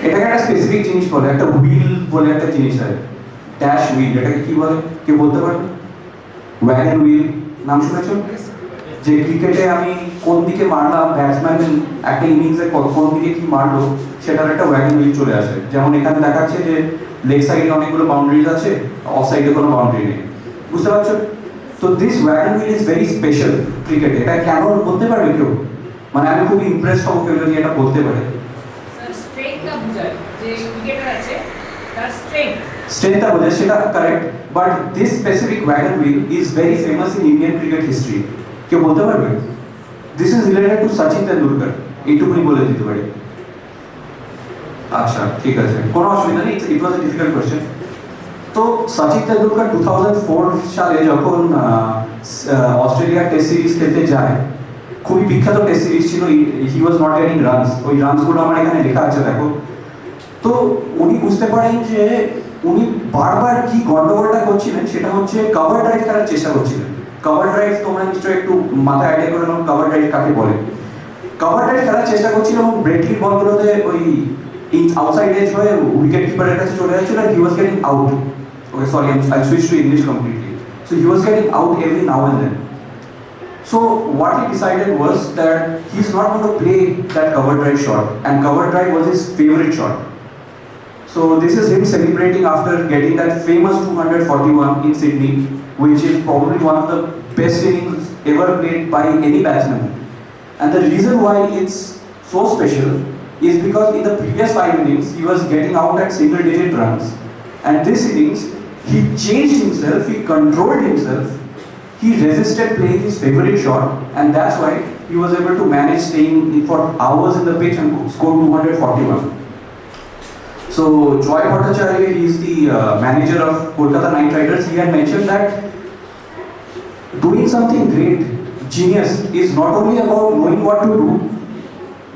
এটাকে একটা specific জিনিস বলে, একটা wheel বলে একটা জিনিস হয়, dash wheel. এটাকে কি বলে, কে বলতে পারবে? ওয়াগন হুইল নাম শুনেছো? যে ক্রিকেটে আমি কোন দিকে মারলাম, ব্যাটসম্যান একটা ইনিংসে কোন দিকে কি মারলো, সেটার একটা ওয়াগন হুইল চলে আসে। যেমন এখানে দেখাচ্ছে যে লেগ সাইডে অনেকগুলো বাউন্ডারিজ আছে, অফ সাইডে কোনো বাউন্ডারি নেই, বুঝতে পারছো? তো this wagon wheel is very special ক্রিকেটে। এটা কেন বলতে পারবে কেউ? মানে আমি খুবই ইমপ্রেস হবো কেউ যদি এটা বলতে পারে। স্ট্রেংথটা বোঝায়, সেটা correct, but this specific wagon wheel is very famous in Indian cricket history. কেউ বলতে পারবে? This is related to Sachin Tendulkar, এইটুকুনি বলে দিতে পারি। আচ্ছা ঠিক আছে, কোনো অসুবিধা নেই, ইট ওয়াজ এ ডিফিকাল্ট কোয়েশ্চেন। তো সচিন তেন্ডুলকার 2004 সালে যখন অস্ট্রেলিয়া টেস্ট সিরিজ খেলতে যায়, খুবই বিখ্যাত টেস্ট সিরিজ ছিল, হি ওয়াজ নট গেটিং রানস। ওই রানসগুলো আমার এখানে লেখা আছে, দেখো। তো উনি বুঝতে পারেন যে উনি বারবার কি গন্ডগোলটা করছিলেন, সেটা হচ্ছে কভার ড্রাইভ খেলার চেষ্টা করছিলেন। কভার ড্রাইভ তোমরা নিশ্চয়ই একটু মাথায় আইডিয়া করে নাও, কভার ড্রাইভ কাকে বলে। কভার ড্রাইভ খেলার চেষ্টা করছিল এবং ব্রেটলির বলগুলোতে ওই আউটসাইড এজ হয়ে উইকেট কিপারের কাছে চলে যাচ্ছিল, and he was getting out. Okay, sorry, I switched to English completely. So he was getting out every now and then. So what he decided was that he's not going to play that cover drive shot, and cover drive was his favorite shot. So this is him celebrating after getting that famous 241 in Sydney, which is probably one of the best innings ever played by any batsman. And the reason why it's so special is because in the previous 5 innings he was getting out at single digit runs, and this innings he changed himself, he controlled himself, he resisted playing his favorite shot, and that's why he was able to manage staying for hours in the pitch and score 241. So Joy Bhattacharya, he is the manager of Kolkata Knight Riders. He had mentioned that doing something great, genius, is not only about knowing what to do,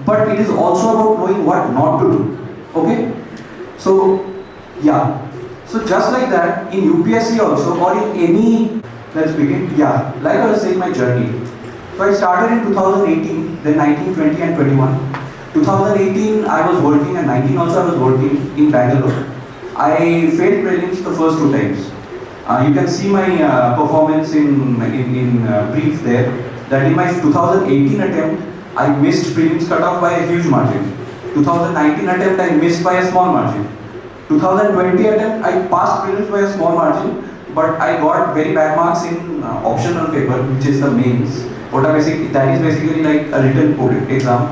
but it is also about knowing what not to do. Okay? So yeah. So just like that, in UPSC also, or in any, let's begin. Yeah, like I was saying, my journey. So I started in 2018, then 19, 20 and 21. 2018 I was working, and 19 also I was working in Bangalore. I failed prelims the first 2 times. You can see my performance in brief there, that in my 2018 attempt I missed prelims cutoff by a huge margin. 2019 attempt I missed by a small margin. 2020 attempt I passed prelims by a small margin, but I got very bad marks in optional paper, which is the mains. That is basically like a written exam.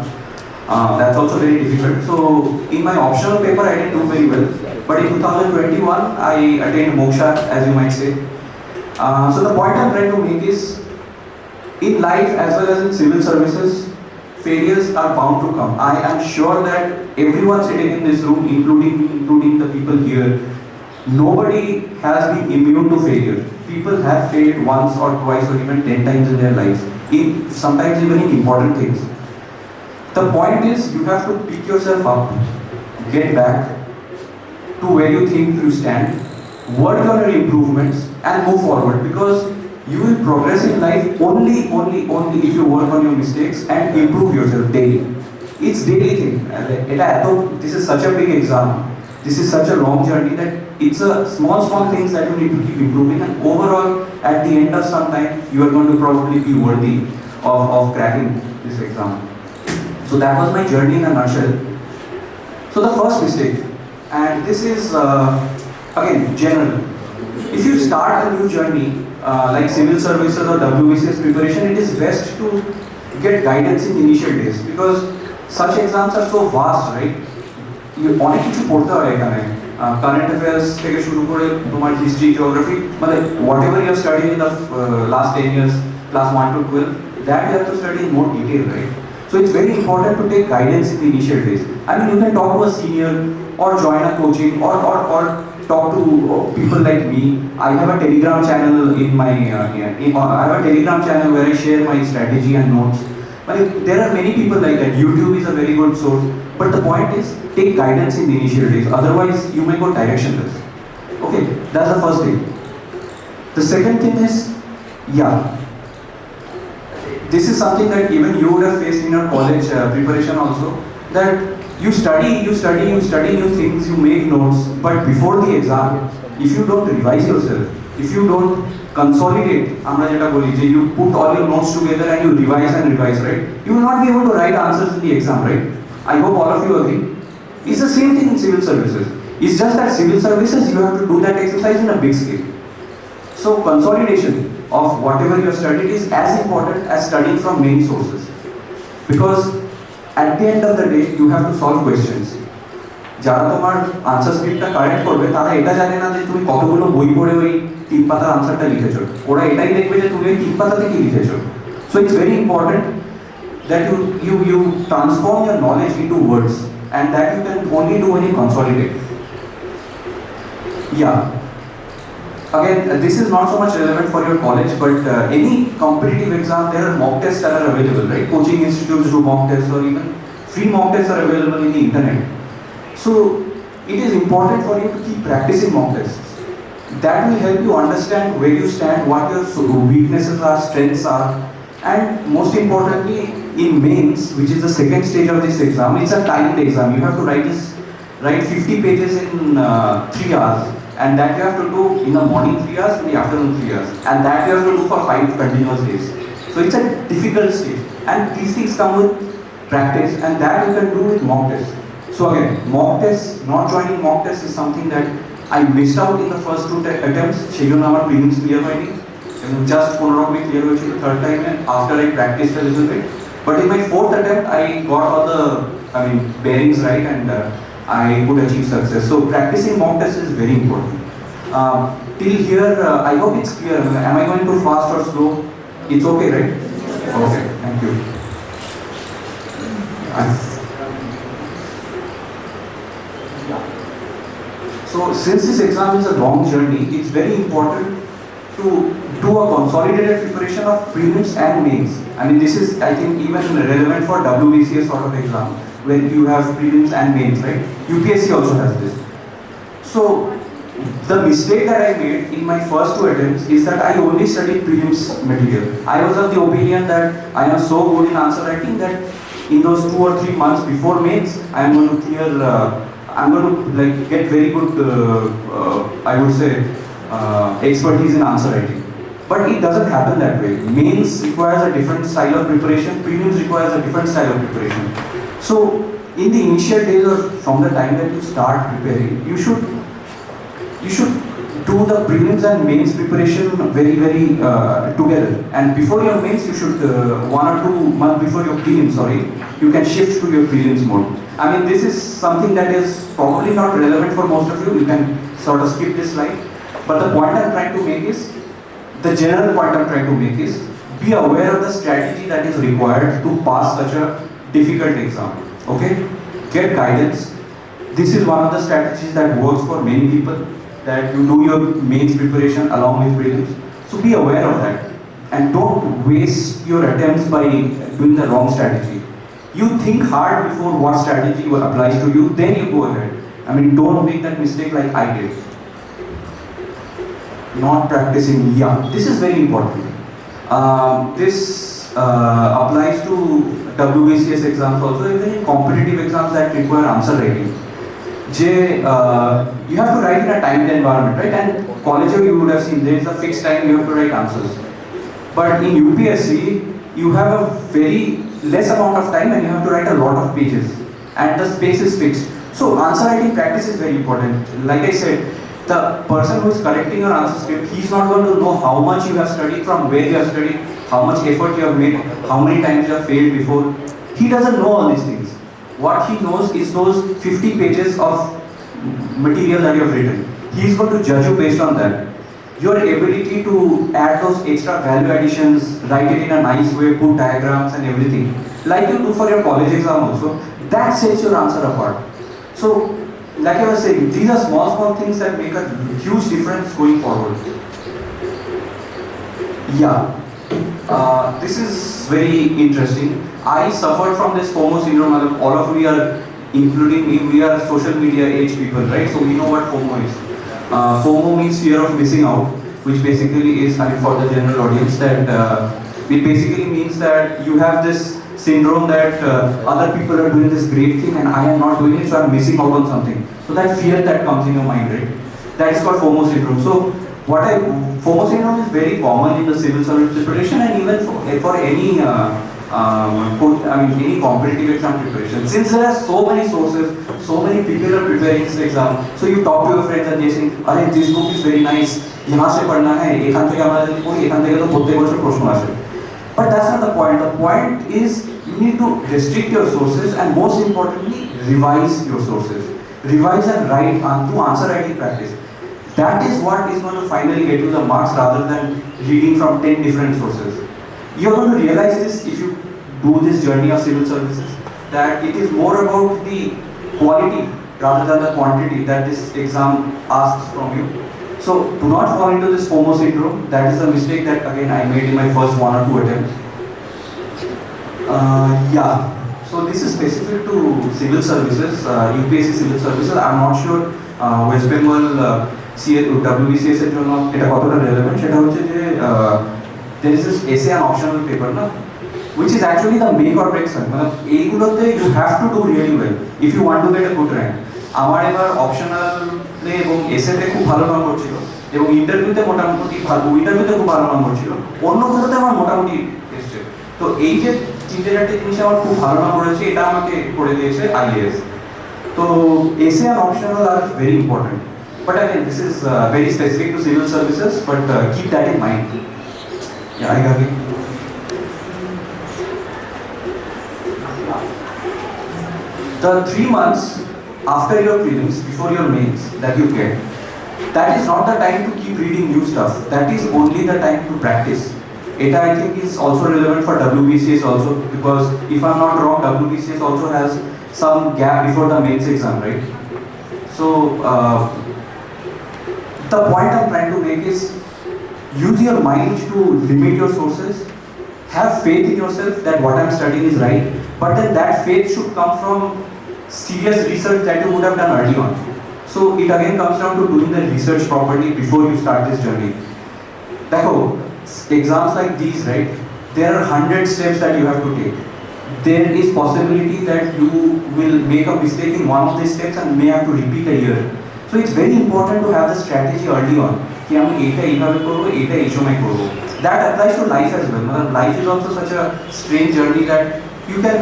That's also very difficult. So in my optional paper I didn't do very well, but in 2021 I attained moksha, as you might say. So the point I'm trying to make is, in life as well as in civil services, failures are bound to come. I am sure that everyone sitting in this room, including the people here, nobody has been immune to failure. People have failed once or twice or even 10 times in their lives, sometimes even in important things. The point is, you have to pick yourself up, get back to where you think you stand, work on your improvements and move forward, because you will progress in life only if you work on your mistakes and improve yourself daily. It's daily thing. This is such a big exam. This is such a long journey that it's a small things that you need to keep improving, and overall at the end of some time you are going to probably be worthy of cracking this exam. So that was my journey in a nutshell. So the first mistake, and this is again general. If you start a new journey like civil services or WBCS preparation, it is best to get guidance in initial days, because such exams are so vast, right? You অনেক কিছু পড়তে হয় এখানে, current affairs থেকে শুরু করে তোমার history, geography, মানে whatever you have studied in the last 10 years, class 1 to 12, that you have to study in more detail, right? So it's very important to take guidance in the initial days. I mean, you can talk to a senior or join a coaching or talk to people like me. I have a Telegram channel I have a Telegram channel where I share my strategy and notes. But there are many people like that. YouTube is a very good source. But the point is, take guidance in the initial days. Otherwise, you may go directionless. Okay, that's the first thing. The second thing is, yeah, this is something that even you would have faced in your college preparation also, that you study new things, you make notes, but before the exam, if you don't revise yourself, if you don't consolidate, আমরা যেটা বলি যে you put all your notes together and you revise, right? You will not be able to write answers in the exam, right? I hope all of you agree. It's the same thing in civil services. It's just that civil services, you have to do that exercise in a big scale. So consolidation of whatever you have studied is as important as studying from many sources. Because at the end of the day, you have to solve questions. যারা তোমার answer স্ক্রিপ্টটা correct করবে তারা এটা জানে না যে তুমি কতগুলো বই পড়ে ওই 3 পাতার আনসারটা লিখেছো, ওরা এটাই দেখবে যে তুমি ওই 3 পাতাতে কি লিখেছো। So it's very important that you transform your knowledge into words, and that you can only do when you consolidate. Yeah, again, this is not so much relevant for your college, but any competitive exam, there are mock tests that are available, right? Coaching institutes do mock tests, or even free mock tests are available in the internet. So it is important for you to keep practicing mock tests. That will help you understand where you stand, what your weaknesses are, strengths are, and most importantly, in mains, which is the second stage of this exam, it's a timed exam. You have to write 50 pages in 3 hours, and that you have to do in the morning 3 hours, in the afternoon 3 hours, and that you have to do for 5 continuous days. So it's a difficult stage, and these things come with practice, and that you can do with mock tests. So again, mock tests, not joining mock tests is something that I missed out in the first 2 attempts. Sejono amar prelims clear hoyni, and just 15 clear hoyechilo third time, and after I practiced a little bit. But in my 4th attempt, I got all the bearings right, and I could achieve success. So practicing mock tests is very important. Till here, I hope it's clear. Am I going too fast or slow? It's okay, right? Okay, thank you. So since this exam is a long journey, it's very important to do a consolidated preparation of prelims and mains. I mean, this is, I think, even relevant for WBCS sort of exam, when you have prelims and mains, right? UPSC also has this. So the mistake that I made in my first 2 attempts is that I only studied prelims material. I was of the opinion that I am so good in answer writing that in those 2 or 3 months before mains, I am going to clear, I'm going to like get very good, I would say, expertise in answer writing. But it doesn't happen that way. Mains requires a different style of preparation, prelims requires a different style of preparation. So in the initial days, or from the time that you start preparing, you should do the prelims and mains preparation very together. And before your mains, you should 1 or 2 months before your prelims, you can shift to your prelims mode. I mean, this is something that is probably not relevant for most of you. You can sort of skip this slide. But the point I'm trying to make is, the general point I'm trying to make is, be aware of the strategy that is required to pass such a difficult exam. Okay? Get guidance. This is one of the strategies that works for many people, that you do your mains preparation along with prelims. So be aware of that. And don't waste your attempts by doing the wrong strategy. You think hard before what strategy applies to you, then you go ahead. I mean, don't make that mistake like I did. Not practicing, yeah, this is very important. This applies to WBCS exams also, even in competitive exams that require answer writing. You have to write in a timed environment, right? And college you would have seen there is a fixed time you have to write answers. But in UPSC, you have a very less amount of time and you have to write a lot of pages, and the space is fixed. So answer writing practice is very important. Like I said, the person who is correcting your answer script, he's not going to know how much you have studied, from where you have studied, how much effort you have made, how many times you have failed before. He doesn't know all these things. What he knows is those 50 pages of material that you have written. He's going to judge you based on that. Your ability to add those extra value additions, write it in a nice way, put diagrams and everything, like you do for your college exam also, that sets your answer apart. So, like I was saying, these are small things that make a huge difference going forward. Yeah, this is very interesting. I suffered from this FOMO syndrome. All of we are, including me, we are social media age people, right? So we know what FOMO is. FOMO means fear of missing out, which basically is, I mean, for the general audience, that it basically means that you have this syndrome that other people are doing this great thing and I am not doing it, so I'm missing out on something. So that fear that comes in your mind, right? That is called FOMO syndrome. So FOMO syndrome is very common in the civil service preparation and even for any any competitive exam preparation. Since there are so many sources, so many people are preparing this exam, so you talk to your friends and they say, "Arey, this book is very nice. यहाँ से पढ़ना है, एखान থেকে আমরা যদি পড়ি, এখান থেকে তো প্রত্যেক বছর প্রশ্ন আসে." But that's not the point. The point is you need to restrict your sources and most importantly, revise your sources. Revise and write do answer writing practice. That is what is going to finally get you the marks rather than reading from 10 different sources. You're going to realize this if you do this journey of civil services, that it is more about the quality rather than the quantity that this exam asks from you. So do not fall into this FOMO syndrome. That is a mistake that again I made in my first 1 or 2 attempts. So this is specific to civil services, UPSC civil services. I'm not sure West Bengal WBCS এর জন্য এটা কতটা relevant. সেটা হচ্ছে যে there is this essay and optional paper না, which is actually the make or break sir. মানে এইগুলোতে you have to do really well if you want to get a good rank. আমার এবার অপশনাল এবং এসএতে খুব ভালো নম্বর ছিল এবং ইন্টারভিউতে মোটামুটি খুব ভালো নম্বর ছিল, অন্যগুলোতে আমার মোটামুটি এসছে। তো এই যে 3-4টা জিনিসে আমার খুব ভালো নম্বর হয়েছে, এটা আমাকে করে দিয়েছে আইএএস। তো এসএ আর optional are very important, but again this is very specific to civil services, but keep that in mind. I got it. The 3 months after your prelims, before your mains that you get, that is not the time to keep reading new stuff. That is only the time to practice. It I think is also relevant for WBCS also, because if I'm not wrong, WBCS also has some gap before the mains exam, right? So the point I'm trying to make is use your mind to limit your sources. Have faith in yourself that what I'm studying is right, but then that faith should come from serious research that you would have done early on. So it again comes down to doing the research properly before you start this journey. Dekho, exams like these, right? There are 100 steps that you have to take. There is possibility that you will make a mistake in one of these steps and may have to repeat a year. So it's very important to have the strategy early on. कि हम एटा এইভাবে করব, এটা এই সময় করব। That applies to life as well. Life is also such a strange journey that you can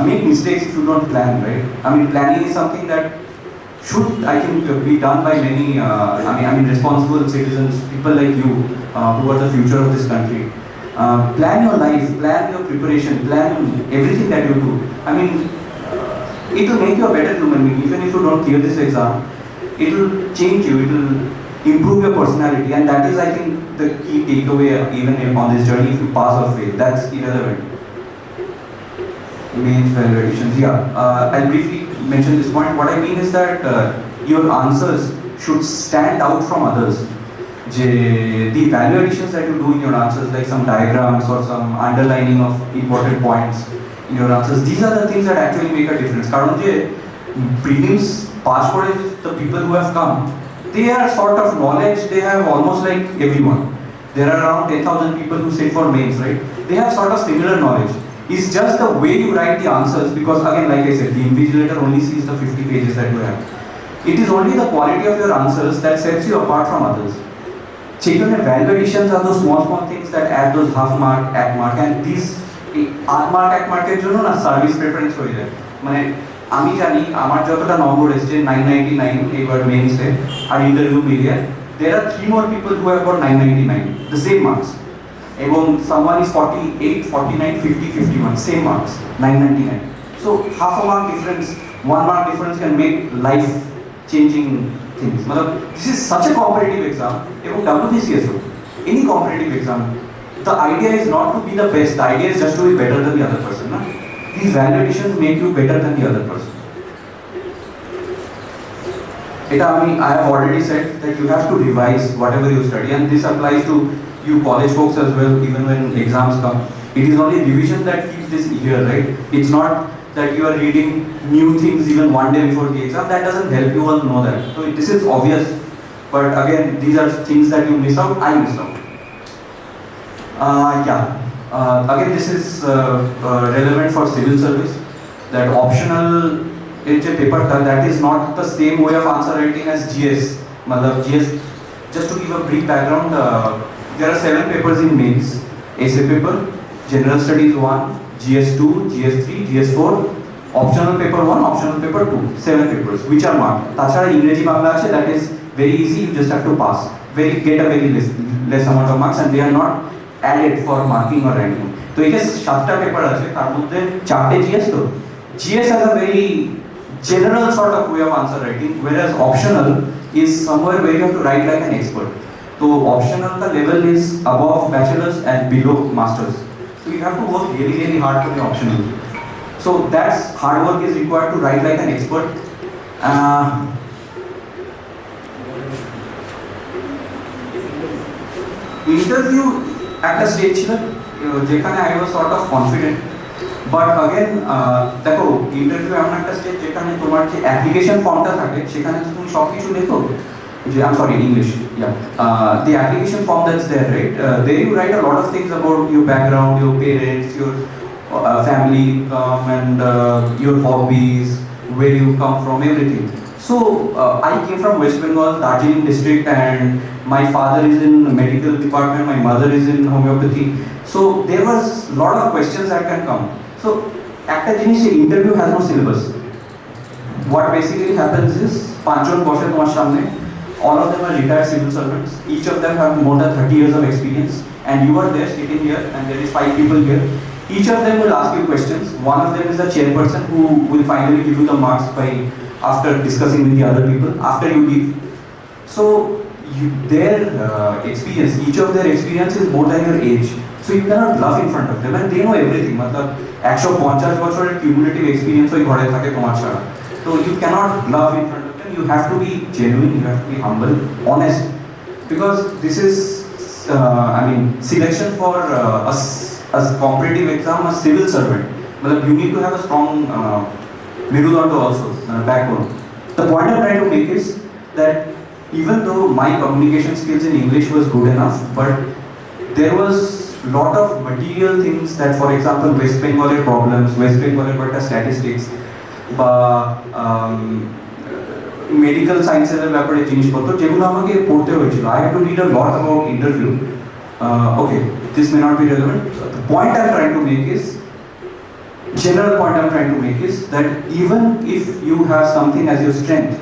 make mistakes if you don't plan, right? I mean, planning is something that should, I think, be done by many, responsible citizens, people like you, who are the future of this country. Plan your life, plan your preparation, plan everything that you do. I mean, it will make you a better human being. Even if you don't clear this exam, it will change you, it will improve your personality, and that is, I think, the key takeaway even on this journey. If you pass or fail, that's irrelevant. Mains evaluations, I'll briefly mention this point. What I mean is that your answers should stand out from others. The evaluations that you do in your answers, like some diagrams or some underlining of important points in your answers, these are the things that actually make a difference. Karon je prelims pass kore the people who have come, they are sort of knowledge, they have almost like everyone. There are around 10,000 people who sit for mains, right? They have sort of similar knowledge. It's just the way you write the answers, because again, like I said, the invigilator only sees the 50 pages that you have. It is only the quality of your answers that sets you apart from others. Children evaluations are those small things that add those half mark, at mark, and these half mark, at mark এর জন্য না service preference হয়ে যায়। মানে আমি জানি আমার যতটা নম্বর এসছে 999 এবার মেইনসে আর ইন্টারভিউ মিলিয়ে, there are 3 more people who have got 999, the same marks. এবং someone is 48, 49, 50, 51, same marks, 999. So half a mark difference, 1 mark difference can make life changing things. This is such a competitive exam, এবং WBCS, any competitive exam, the idea is not to be the best, the idea is just to be better than the other person. Na? These validations make you better than the other person. I have already said that you have to revise whatever you study, and this applies to you college folks as well, even when exams come. It is only revision that keeps this here, right? It's not that you are reading new things even one day before the exam. That doesn't help, you all know that. So this is obvious, But again, these are things that you miss out, I miss out. Again, this is relevant for civil service. That optional paper that is not the same way of answer writing as GS. GS. Just to give a brief background, there are 7 papers in mains. Essay paper, General Studies 1, GS2, GS3, GS4, optional paper 1, optional paper 2. 7 papers which are marked. Tachara Ingreji Bangla ache, that is very easy. You just have to pass. Get a very less amount of marks, and they are not added for marking or ranking. So it is 7টা paper আছে তার মধ্যে 4টে GS তো GS has a very general sort of way of answer writing, whereas optional is somewhere where you have to write like an expert. So optional the level is above bachelor's and below master's. So you have to work really hard to be optional. So that's hard work is required to write like an expert. Interview একটা stage ছিল যেখানে I was sort of confident, but again দেখো interview এমন একটা stage যেখানে তোমার যে application ফর্মটা থাকে সেখানে তুমি সব কিছু লেখো যে I am sorry English the application form that's there, right? There you write a lot of things about your background, your parents, your family income, and your hobbies, where you come from, everything. So I came from West Bengal, Darjeeling district, and my father is in medical department, my mother is in homeopathy. So there was a lot of questions that can come. So একটা জিনিস interview has no syllabus. What basically happens is 5 জন বসে তোমার সামনে, all of them are retired civil servants, each of them have more than 30 years of experience, and you are there sitting here and there is 5 people here. Each of them will ask you questions. One of them is the chairperson who will finally give you the marks by after discussing with the other people after you leave. So their experience, each of their experience is more than your age. So you cannot bluff in front of them, and they know everything. मतलब 150 বছরের cumulative experience ওই ঘরে থাকে তোমার ছাড়া. So you cannot bluff in front of them. You have to be genuine. You have to be humble, honest, because this is, selection for a competitive exam, a civil servant. मतलब you need to have a strong Mirudonto also, backbone. The point I'm trying to make is that even though my communication skills in English was good enough, but there was lot of material things that, for example, West Bengal problems, West Bengal statistics, medical sciences ব্যাপারে জিনিসপত্র যেগুলো আমাকে পড়তে হয়েছিল. I had to read a lot about interview. Okay, this may not be relevant. The point I'm trying to make is, general point I'm trying to make is that even if you have something as your strength,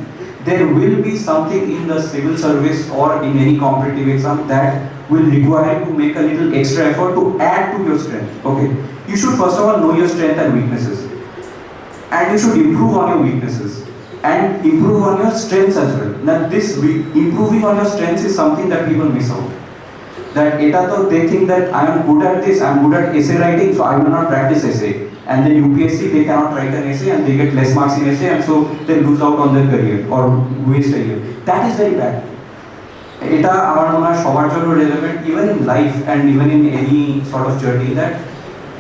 there will be something in the civil service or in any competitive exam that will require you to make a little extra effort to add to your strength. Okay, you should first of all know your strength and weaknesses, and you should improve on your weaknesses and improve on your strengths as well. Now this improving on your strengths is something that people miss out. That they think that I am good at this, I am good at essay writing, so I will not practice essay. And then UPSC, they cannot write an essay and they get less marks in essay, and so they lose out on their career or waste a year. That is very bad. এটা আমার মনে হয় সবার জন্য relevant, even in life and even in any sort of journey, that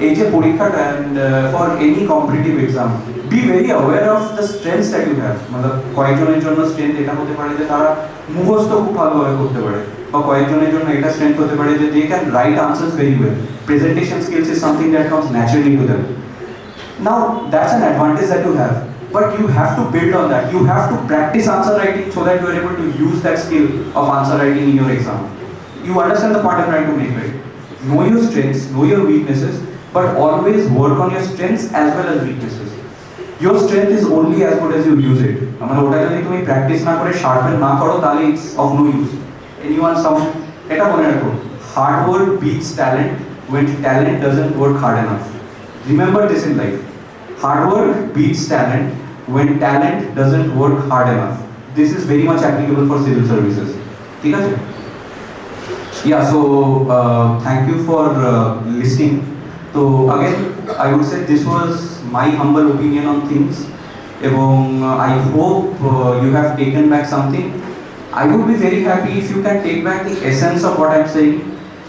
এই যে পরীক্ষাটা and for any competitive exam, be very aware of the strengths that you have. मतलब কয়েকজনের জন্য strength এটা হতে পারে যে তারা মুখস্থ খুব ভালোভাবে করতে পারে, বা কয়েকজনের জন্য এটা strength হতে পারে যে they can write answers very well. Presentation skills is something that comes naturally to them. Now that's an advantage that you have, but you have to build on that. You have to practice answer writing so that you are able to use that skill of answer writing in your exam. You understand the point I'm trying to make, right? Know your strengths, know your weaknesses, but always work on your strengths as well as weaknesses. Your strength is only as good as you use it. মানে ওটা যদি তুমি practice না করে sharpen না করো তাহলে it's of no use. Anyone sound এটা মনে রাখো, hard work beats talent when talent doesn't work hard enough. Remember this in life. Hard work beats talent when talent doesn't work hard enough. This is very much applicable for civil services. ঠিক আছে? Yeah, so thank you for listening. So again, I would say this was my humble opinion on things. এবং I hope you have taken back something. I would be very happy if you can take back the essence of what I'm saying,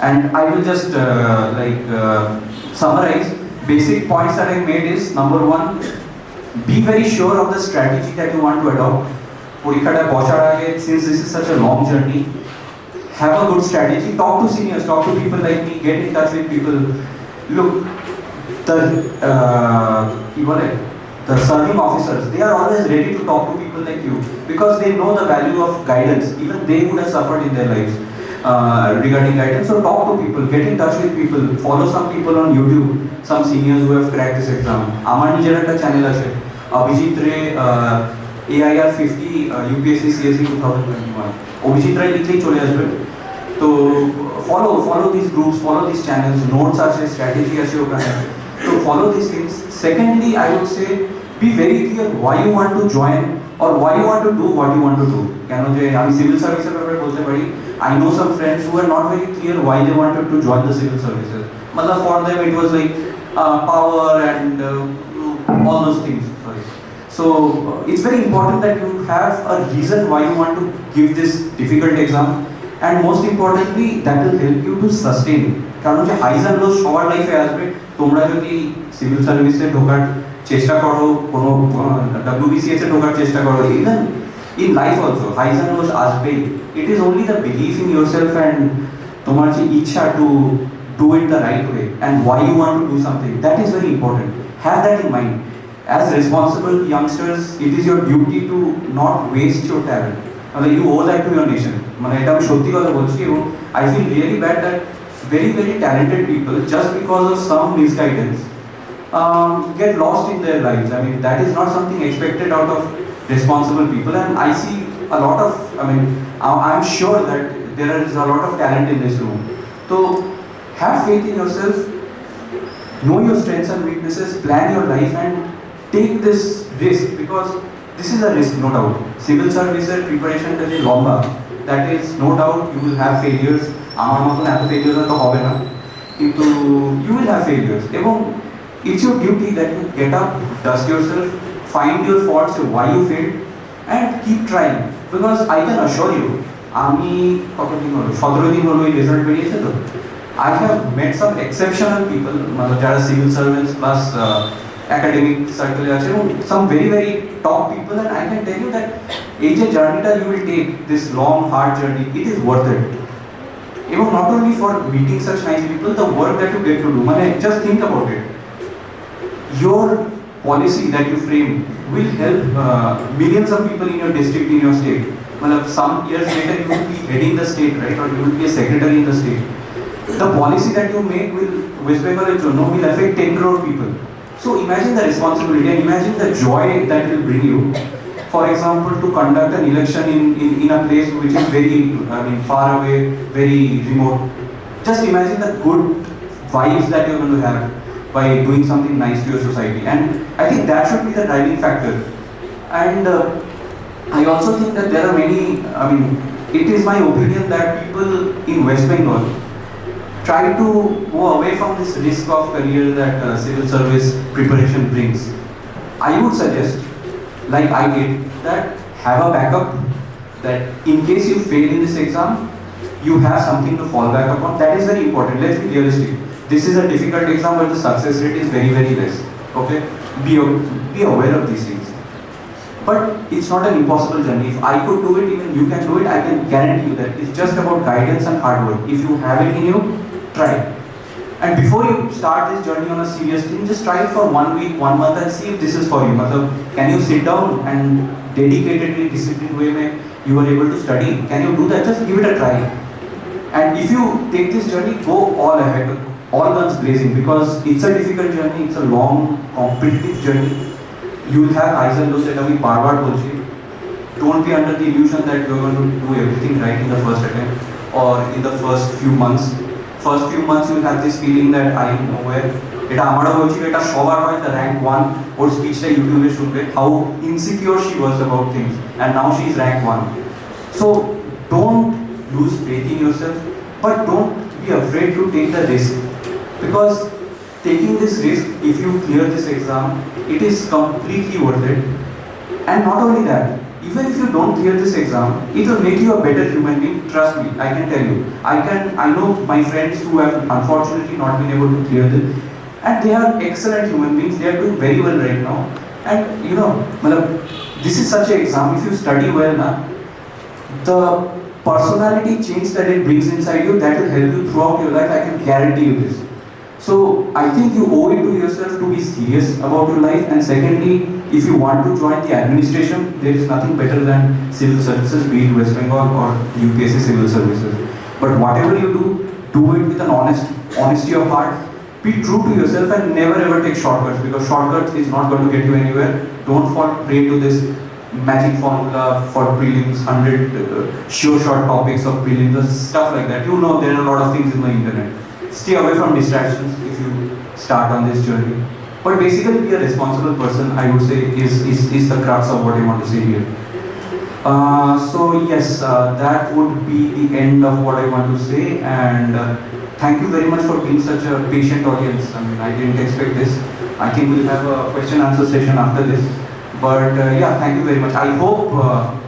and I will just summarize. Basic points that I made is, number one, be very sure of the strategy that you want to adopt. পরীক্ষাটা বসার আগে, since this is such a long journey, have a good strategy, talk to seniors, talk to people like me, get in touch with people. Look, the কি বলে, the serving officers, they are always ready to talk to people like you because they know the value of guidance. Even they would have suffered in their lives regarding guidance. So talk to people, get in touch with people, follow some people on YouTube, some seniors who have cracked this exam. আমার নিজের একটা channel আছে, অভিজিৎ রে AIR 50 UPSC CSE 2021, Abhijit রায় লিখলেই চলে আসবে। তো follow these groups, follow these channels, notes আছে, strategy আছে ওখানে, so follow these things. Secondly, I would say be very clear why you want to join or why you want to do what you want to do. কেন যে আমি civil সার্ভিসের ব্যাপারে বলতে পারি, I know some friends who are not very clear why they wanted to join the civil services. Matlab for them it was like power and all those things. Sorry. So it's very important that you have a reason why you want to give this difficult exam, and most importantly that will help you to sustain. কারণ যে হাইজ and লোজ সবার লাইফে আসবে। তোমরা যদি civil সার্ভিসে ঢোকার চেষ্টা করো, কোনো WBCS এ ঢোকার চেষ্টা করো, even in life also highs and lows আসবেই। It is only the believe in yourself and তোমার যে ইচ্ছা to do it the right way and why you want to do something, that is very important. Have that in mind. As responsible youngsters, it is your duty to not waste your talent. মানে you owe that to your nation. মানে এটা আমি সত্যি কথা বলছি, এবং I feel really bad that very talented people, just because of some misguidance, get lost in their lives. I mean, that is not something expected out of responsible people, and I see a lot of, I'm sure that there is a lot of talent in this room. So have faith in yourself, know your strengths and weaknesses, plan your life and take this risk, because this is a risk, no doubt. Civil service preparation is a lomba, that is no doubt you will have failures. আমার মতন এত failures তো হবে না, কিন্তু you will have failures, এবং it's your duty that you get up, dust yourself, find your faults, why you failed, and keep trying, because I can assure you, আমি কতদিন হলো, 17 দিন হলো এই রেজাল্ট বেরিয়েছে, তো I have met some exceptional people, মানে যারা civil service plus academic circle আছে, এবং some very top people, and I can tell you that এই যে জার্নিটা you will take, this long hard journey, it is worth it. Even not only for meeting such nice people, the work that you get to do, just think about it. Your policy that you frame will help millions of people in your district, in your state. Some years later you will be heading the state, right, or you will be a secretary in the state. The policy that you make will, West Bengal will affect 10 crore people. So imagine the responsibility and imagine the joy that will bring you. For example, to conduct an election in a place which is very, far away, very remote. Just imagine the good vibes that you're going to have by doing something nice to your society. And I think that should be the driving factor. And I also think that there are many, it is my opinion that people in West Bengal try to go away from this risk of career that civil service preparation brings. I would suggest, like I did, that have a backup, that in case you fail in this exam, you have something to fall back upon. That is very important. Let's be realistic. This is a difficult exam, but the success rate is very less. Okay? Be aware of these things. But it's not an impossible journey. If I could do it, even you can do it. I can guarantee you that it's just about guidance and hard work. If you have it in you, try. And before you start this journey on a serious thing, just try it for 1 week, 1 month, and see if this is for you. Can you sit down and dedicatedly, disciplined way you are able to study? Can you do that? Just give it a try. And if you take this journey, go all ahead, all guns blazing, because it's a difficult journey, it's a long, competitive journey. You will have highs and lows that we bar bolchi. Don't be under the illusion that you're going to do everything right in the first attempt or in the first few months. First few months you will have this feeling that I am nowhere. এটা আমারও হয়েছিল, এটা সবার হয়, the rank 1, ওর স্পিচটা ইউটিউবে শুনবে, how insecure she was about things, and now she is rank 1. So don't lose faith in yourself, but don't be afraid to take the risk, because taking this risk, if you clear this exam, it is completely worth it. And not only that, even if you don't clear this exam, it will make you a better human being. Trust me, I can tell you. I know my friends who have unfortunately not been able to clear this, and they are excellent human beings. They are doing very well right now. And this is such an exam. If you study well, the personality change that it brings inside you, that will help you throughout your life. I can guarantee you this. So I think you owe it to yourself to be serious about your life. And secondly, if you want to join the administration, there is nothing better than civil services, be it West Bengal or UPSC civil services. But whatever you do it with an honesty of heart. Be true to yourself and never ever take shortcuts, because shortcuts is not going to get you anywhere. Don't fall prey to this magic formula for prelims, 100 sure short topics of prelims, stuff like that. You know there are a lot of things in the internet. Stay away from distractions if you start on this journey. But basically be a responsible person, I would say, is the crux of what I want to say here. So yes, that would be the end of what I want to say, and thank you very much for being such a patient audience. I mean, I didn't expect this. I think we'll have a question answer session after this. But yeah, thank you very much. I hope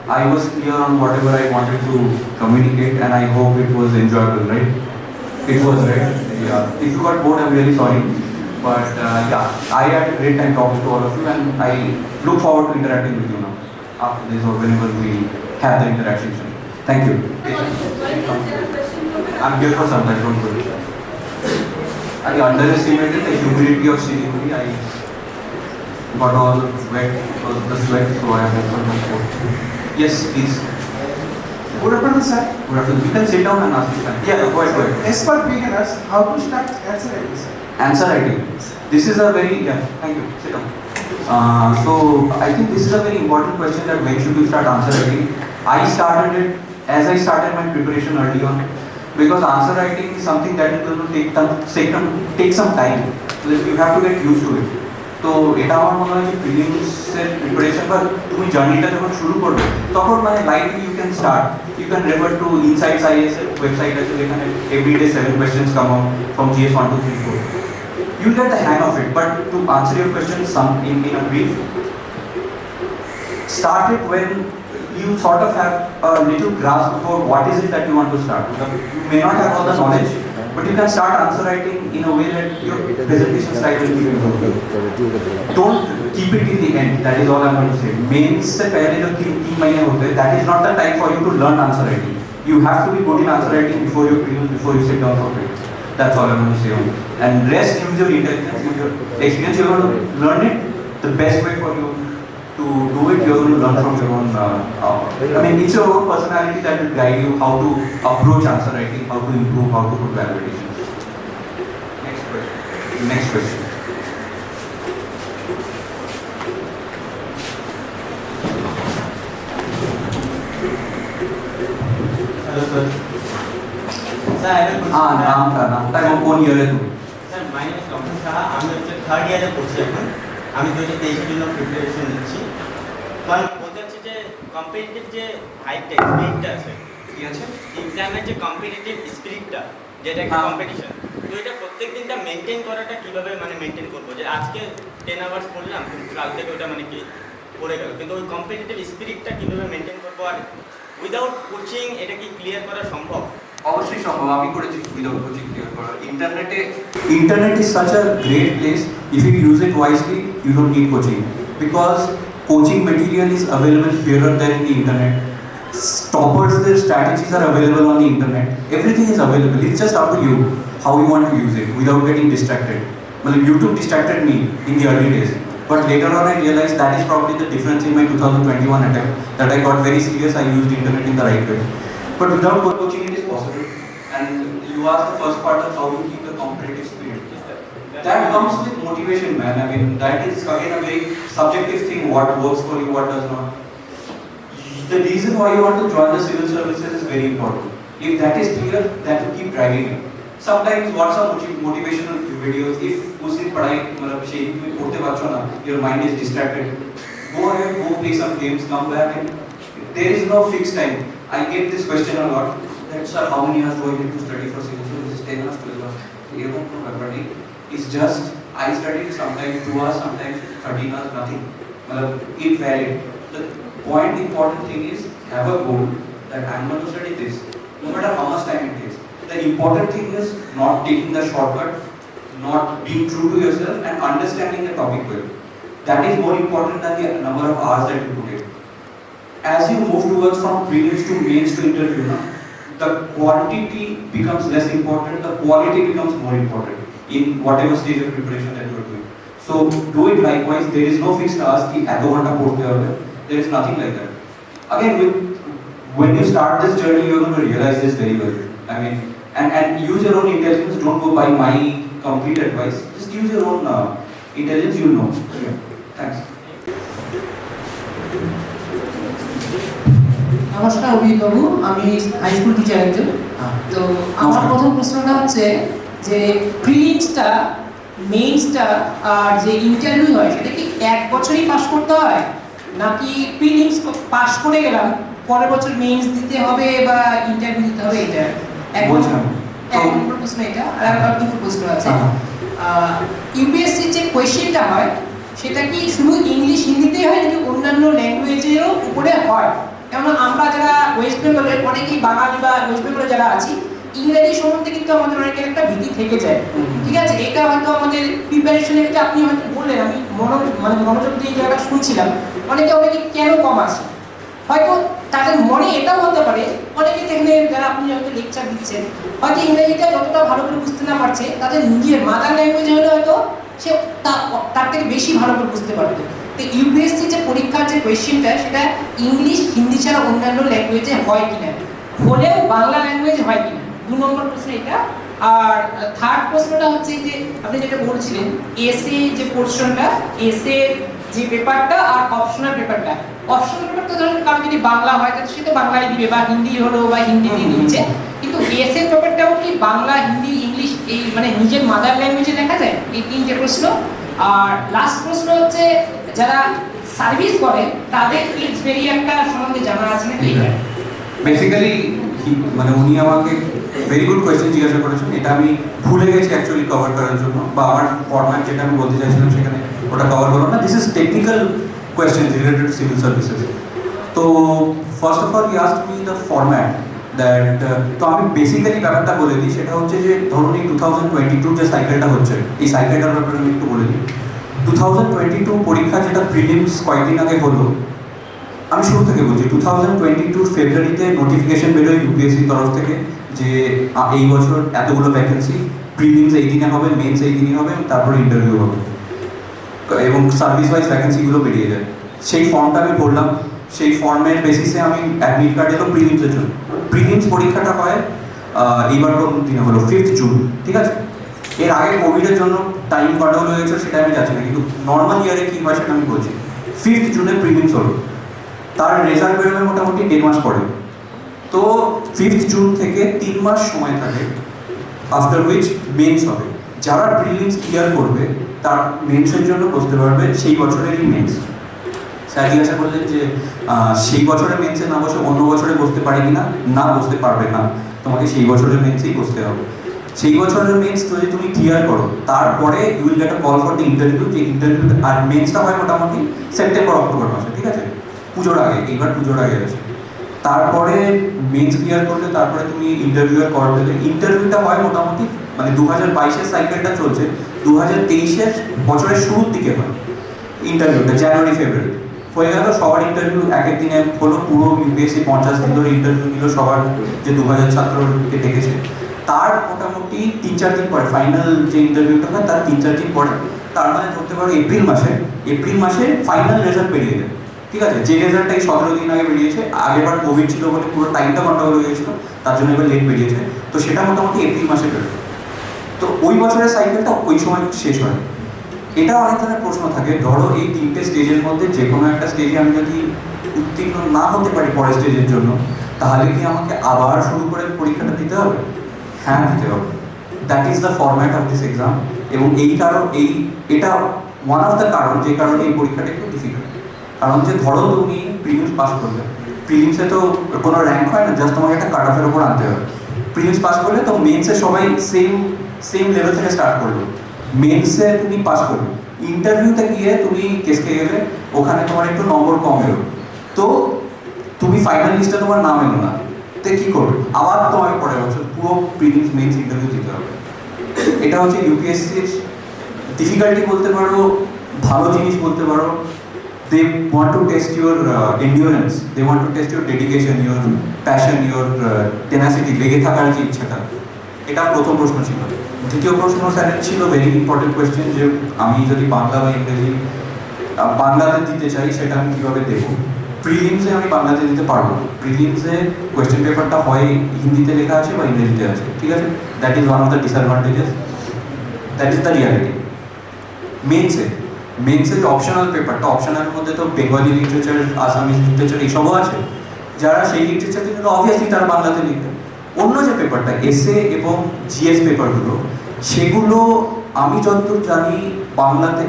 I was clear on whatever I wanted to communicate, and I hope it was enjoyable, right? It was, right? Yeah. If you got bored, I'm really sorry. But yeah, I had a great time talking to all of you, and I look forward to interacting with you now after this or whenever we have the interaction. Thank you. I'm here for some time, don't worry. I underestimated the humidity of Siliguri. I got all wet because of the sweat, so I have opened my coat. Yes, please. Good afternoon, sir. Good afternoon. You can sit down and ask me. Yeah, go ahead. As per beginners, how to start answer writing, sir? Answer writing. This is a very, yeah, thank you. Sit down. So I think this is a very important question, that when should you start answer writing. I started it as I started my preparation early on, because answer writing is something that is going to take some time. So you have to get used to it. তো এটা আমার মনে হয় যে প্রিলিমসের preparation বা তুমি জার্নিটা যখন শুরু করবে তখন মানে lightly you can start, you can refer to Insights IAS এর ওয়েবসাইট আছে যেখানে everyday 7 questions come out from GS 1 2 3 4. You'll get the hang of it. But to answer your question in a brief, start it when you sort of have a little grasp about what is it that you want to start. You may not have all the knowledge, but you can start answer writing in a way that your presentation style will be good. Don't keep it in the end. That is all I'm going to say. Mains से पहले जो 3 महीने होते हैं, that is not the time for you to learn answer writing. You have to be good in answer writing before you sit down for it. That's all I'm going to say on this. And rest, use your intelligence, use your experience. You're going to learn it. The best way for you to do it, you're going to learn from your own. I mean, it's your own personality that will guide you how to approach answer writing, how to improve, how to put validations. Next question. Hello, sir. Sir, I have a question. नाम कौन year है तू? Sir, my name is Dr. Shah. আমি হচ্ছে third ইয়ারে পড়ছি এখন। আমি 2023 এর জন্য প্রিপারেশন নিচ্ছি। তো আমি বলতে চাচ্ছি যে কম্পিটিটিভ যে হাইটটা স্পিরিটটা আছে, ঠিক আছে? এক্সামের যে কম্পিটিটিভ স্পিরিটটা, যেটা একটা কম্পিটিশন, তো এটা প্রত্যেক দিনটা মেনটেন করাটা কিভাবে মানে মেনটেন করবো? যে আজকে 10 আওয়ার্স পড়লাম, কিন্তু কাল থেকে ওটা মানে কি পড়ে গেল, কিন্তু ওই কম্পিটিটিভ স্পিরিটটা কিভাবে মেনটেন করবো? আর উইদাউট কোচিং এটা কি ক্লিয়ার করা সম্ভব? অবশ্যই সম্ভব। আমি করেছি উইদাউট কোচিং ক্লিয়ার করা। Internet is such a great place. If you use it wisely, you don't need coaching, because coaching material is available here and there in the internet. Toppers, their strategies are available on the internet. Everything is available. It's just up to you how you want to use it without getting distracted. Well, YouTube distracted me in the early days, but later on I realized that is probably the difference in my 2021 attempt, that I got very serious. I used the internet in the right way. But without coaching, it is possible. And you asked the first part of how to keep the competitive spirit. That comes with motivation, man. I mean, that is again a very subjective thing. What works for you, what does not. The reason why you want to join the civil services is very important. If that is clear, that will keep driving you. Sometimes watch some motivational videos. If उस दिन पढ़ाई मतलब शेख में पढ़ते बच्चों ना, your mind is distracted. Go ahead, go play some games, come back, and there is no fixed time. I get this question a lot. That sir, how many hours do I need to study for civil services? 10 hours, 12 hours. You don't know, but it's just I studied sometimes 2 hours, sometimes 13 hours, nothing. It varied. The important thing is have a goal that I'm going to study this, no matter how much time it takes. The important thing is not taking the shortcut, not being true to yourself, and understanding the topic well. That is more important than the number of hours that you put in. as you move towards from prelims to mains to interview, na, the quantity becomes less important, the quality becomes more important in whatever stage of preparation that you are doing. So do it likewise. There is no fixed task ki eto ghanta porte hobe. There is nothing like that. Again, when you start this journey, you are going to realize this very well. I mean, and use your own intelligence. Don't go by my complete advice. Just use your own intelligence. You'll know. Yeah. Thanks. নমস্কার অভিজিৎ বাবু, আমি high school teacher একজন। তো আমার প্রথম প্রশ্নটা হচ্ছে যে প্রিলিমসটা, মেইনসটা আর যে ইন্টারভিউ হয় সেটা কি এক বছরই পাস করতে হয়, নাকি প্রিলিমস পাস করে গেলাম পরের বছর মেইনস দিতে হবে বা ইন্টারভিউ দিতে হবে? এটা এক নম্বর প্রশ্ন এটা। আর দুটো প্রশ্ন আছে। ইউপিএসসি যে কোয়েশ্চেনটা হয় সেটা কি শুধু ইংলিশ হিন্দিতেই হয় নাকি অন্যান্য ল্যাঙ্গুয়েজেরও উপরে হয়? কেননা আমরা যারা ওয়েস্ট বেঙ্গলের অনেকেই বাঙালি বা ওয়েস্ট বেঙ্গলে যারা আছি, ইংরেজি সম্বন্ধে কিন্তু আমাদের অনেকের একটা ভীতি থেকে যায়। ঠিক আছে, এটা হয়তো আমাদের প্রিপারেশনের ক্ষেত্রে আপনি হয়তো বললেন, আমি মনোযোগ দিয়ে জায়গাটা শুনছিলাম, অনেকে কেন কম আসে, হয়তো তাদের মনে এটাও হতে পারে, অনেকে দেখলেন যারা আপনি হয়তো লেকচার দিচ্ছেন হয়তো ইংরেজিটা যতটা ভালো করে বুঝতে না পারছে, তাদের নিজের মাদার ল্যাঙ্গুয়েজ হলে হয়তো সে তার থেকে বেশি ভালো করে বুঝতে পারবে। তো ইউপিএসসি যে পরীক্ষার যে কোয়েশ্চেনটা সেটা ইংলিশ হিন্দি ছাড়া অন্যান্য ল্যাঙ্গুয়েজে হয় কিনা, হলেও বাংলা ল্যাঙ্গুয়েজ হয় কিনা, 2 নম্বর প্রশ্ন এটা। আর থার্ড প্রশ্নটা হচ্ছে যে আপনি যেটা বলছিলেন এসে যে পোর্শনটা, এসে যে পেপারটা আর অপশনাল পেপারটা, অপশনাল পেপারটা ধরুন কারণ যদি বাংলা হয় তাহলে সে তো বাংলায় দিবে বা হিন্দি হলো বা হিন্দি দিয়ে দিচ্ছে, কিন্তু এসে পেপারটাও কি বাংলা, হিন্দি, ইংলিশ এই মানে নিজের মাদার ল্যাঙ্গুয়েজে লেখা যায়? এই 3টে প্রশ্ন। আর লাস্ট প্রশ্ন হচ্ছে যারা সার্ভিস করে তাদের কিডস একটা সম্বন্ধে জানা আছে নাকি? বেসিক্যালি মানে উনি আমাকে ভেরি গুড কোয়েশ্চেন জিজ্ঞাসা করেছেন, এটা আমি ভুলে গেছি অ্যাকচুয়ালি কভার করার জন্য, বা আমার ফরম্যাট যেটা আমি বলতে চাইছিলাম সেখানে ওটা কভার করলাম না। This is technical question related to civil services. তো first of all he asked me the format that, তো আমি বেসিক্যালি ব্যাপারটা বলে দিই। সেটা হচ্ছে যে ধরুন এই 2022 যে সাইকেলটা হচ্ছে, এই সাইকেলটার ব্যাপারে আমি একটু বলে দিই। 2022 পরীক্ষা যেটা প্রিলিমস কয়েকদিন আগে হলো, আমি শুরু থেকে বলছি, 2022 ফেব্রুয়ারিতে নোটিফিকেশন বেরোয় ইউপিএসসির তরফ থেকে যে এই বছর এতগুলো ভ্যাকেন্সি, প্রিলিমস এই দিনে হবে, মেন্স এই দিনে হবে, তারপর ইন্টারভিউ হবে এবং সার্ভিস ওয়াইজ ভ্যাকেন্সিগুলো বেরিয়ে যায়। সেই ফর্মটা আমি পড়লাম, সেই ফর্মের বেসিসে আমি অ্যাডমিট কার্ড এলো প্রিলিমসের জন্য। প্রিলিমস পরীক্ষাটা হয় এইবার কোন দিনে হলো 5 জুন, ঠিক আছে। এর আগে কোভিডের জন্য টাইম কটা হলো হয়েছে সেটা আমি জানি না, কিন্তু নর্মাল ইয়ারে কী হয় সেটা আমি বলছি। 5 জুনে প্রিলিমস হলো, তার রেজাল্ট বেরোবে মোটামুটি 1.5 মাস পরে। তো 5 জুন থেকে 3 মাস সময় থাকে, আফটার হুইচ মেন্স হবে। যারা প্রিলিমস ক্লিয়ার করবে তার মেন্সের জন্য বসতে পারবে সেই বছরেরই মেন্স। স্যার জিজ্ঞাসা করলেন যে সেই বছরের মেন্সে না বসে অন্য বছরে বসতে পারে কিনা, না বসতে পারবে না, তোমাকে সেই বছরের মেন্সেই বসতে হবে। সেই বছরের মেন্স যদি তুমি ক্লিয়ার করো তারপরে you will get a call for the interview. যে ইন্টারভিউ আর মেন্সটা হয় মোটামুটি সেপ্টেম্বর অক্টোবর মাসে, ঠিক আছে, পুজোর আগে, এইবার পুজোর আগে আছে। তারপরে মেন্স ক্লিয়ার করলে তারপরে তুমি ইন্টারভিউয়ের কল দেবে। ইন্টারভিউটা হয় মোটামুটি মানে 2022-এর সাইকেলটা চলছে, 2023-এর বছরের শুরুর দিকে হয় ইন্টারভিউটা, জানুয়ারি ফেব্রুয়ারি হয়ে গেল। সবার ইন্টারভিউ এক এক দিনে হলো, পুরো ইউপিএসসি 50 দিন ধরে ইন্টারভিউ নিল সবার, যে 2000 ছাত্রকে ডেকেছে। তার মোটামুটি 3-4 দিন পরে ফাইনাল যে ইন্টারভিউটা হয় তার 3-4 দিন পরে, তার মানে ধরতে পারো এপ্রিল মাসে ফাইনাল রেজাল্ট বেরিয়ে যায়, ঠিক আছে। যে রেজাল্টটা এই 17 দিন আগে বেরিয়েছে, আগেবার কোভিড ছিল বলে পুরো টাইমটা গন্ডগোল হয়ে গেছিলো, তার জন্য এবার লেট বেরিয়েছে, তো সেটা মোটামুটি এপ্রিল মাসে বেরোয়। তো ওই বছরের সাইকেলটা ওই সময় শেষ হয়। এটা অনেক ধরনের প্রশ্ন থাকে, ধরো এই 3টে স্টেজের মধ্যে যে কোনো একটা স্টেজে আমি যদি উত্তীর্ণ না হতে পারি পরের স্টেজের জন্য, তাহলে কি আমাকে আবার শুরু করে পরীক্ষাটা দিতে হবে? হ্যাঁ, দিতে হবে। That is the format of this exam. এবং এটা ওয়ান অফ দ্য কারণ যে কারণে এই পরীক্ষাটা একটু ডিফিকাল্ট। কারণ যে ধরো তুমি প্রিলিমস পাস করলে, প্রিলিমসে তো কোনো র্যাঙ্ক হয় না, জাস্ট তোমাকে একটা কাট অফের উপর আনতে হবে। প্রিলিমস পাস করলে তো মেন্সে সবাই সেম লেভেল থেকে স্টার্ট করলো, মেন্সে তুমি পাস করবে, ইন্টারভিউতে গিয়ে তুমি কেস খেয়ে গেলে, ওখানে তোমার একটু নম্বর কম এলো, তো তুমি ফাইনাল লিস্টে তোমার নাম এলো না, তো কী করবে? আবার তোমাকে পরের বছর পুরো প্রিলিমস মেন্স ইন্টারভিউ দিতে হবে। এটা হচ্ছে ইউপিএসসির ডিফিকাল্টি বলতে পারো, ভালো জিনিস বলতে পারো, they want to test your endurance, they want to test your dedication, your passion, your tenacity, লেগে থাকার যে ইচ্ছাটা। এটা প্রথম প্রশ্ন ছিল। দ্বিতীয় প্রশ্ন স্যারের ছিল ভেরি ইম্পর্টেন্ট কোয়েশ্চেন, যে আমি যদি বাংলা বা ইংরেজি বাংলাতে দিতে চাই সেটা আমি কীভাবে দেবো। প্রিলিমসে আমি বাংলাতে দিতে পারবো না, প্রিলিমসে কোয়েশ্চেন পেপারটা হয় হিন্দিতে লেখা আছে বা ইংরেজিতে আছে, ঠিক আছে? That is one of the disadvantages, that is the reality. মেন্সে যে অপশনাল পেপারটা, অপশনালের মধ্যে তো বেঙ্গলি লিটারেচার, আসামিজ লিটারেচার এইসবও আছে, যারা সেই লিটারেচার জন্য অবভিয়াসলি তারা বাংলাতে লিখবে। অন্য যে পেপারটা এসএ এবং জিএস পেপারগুলো, সেগুলো আমি যতদূর জানি বাংলাতে,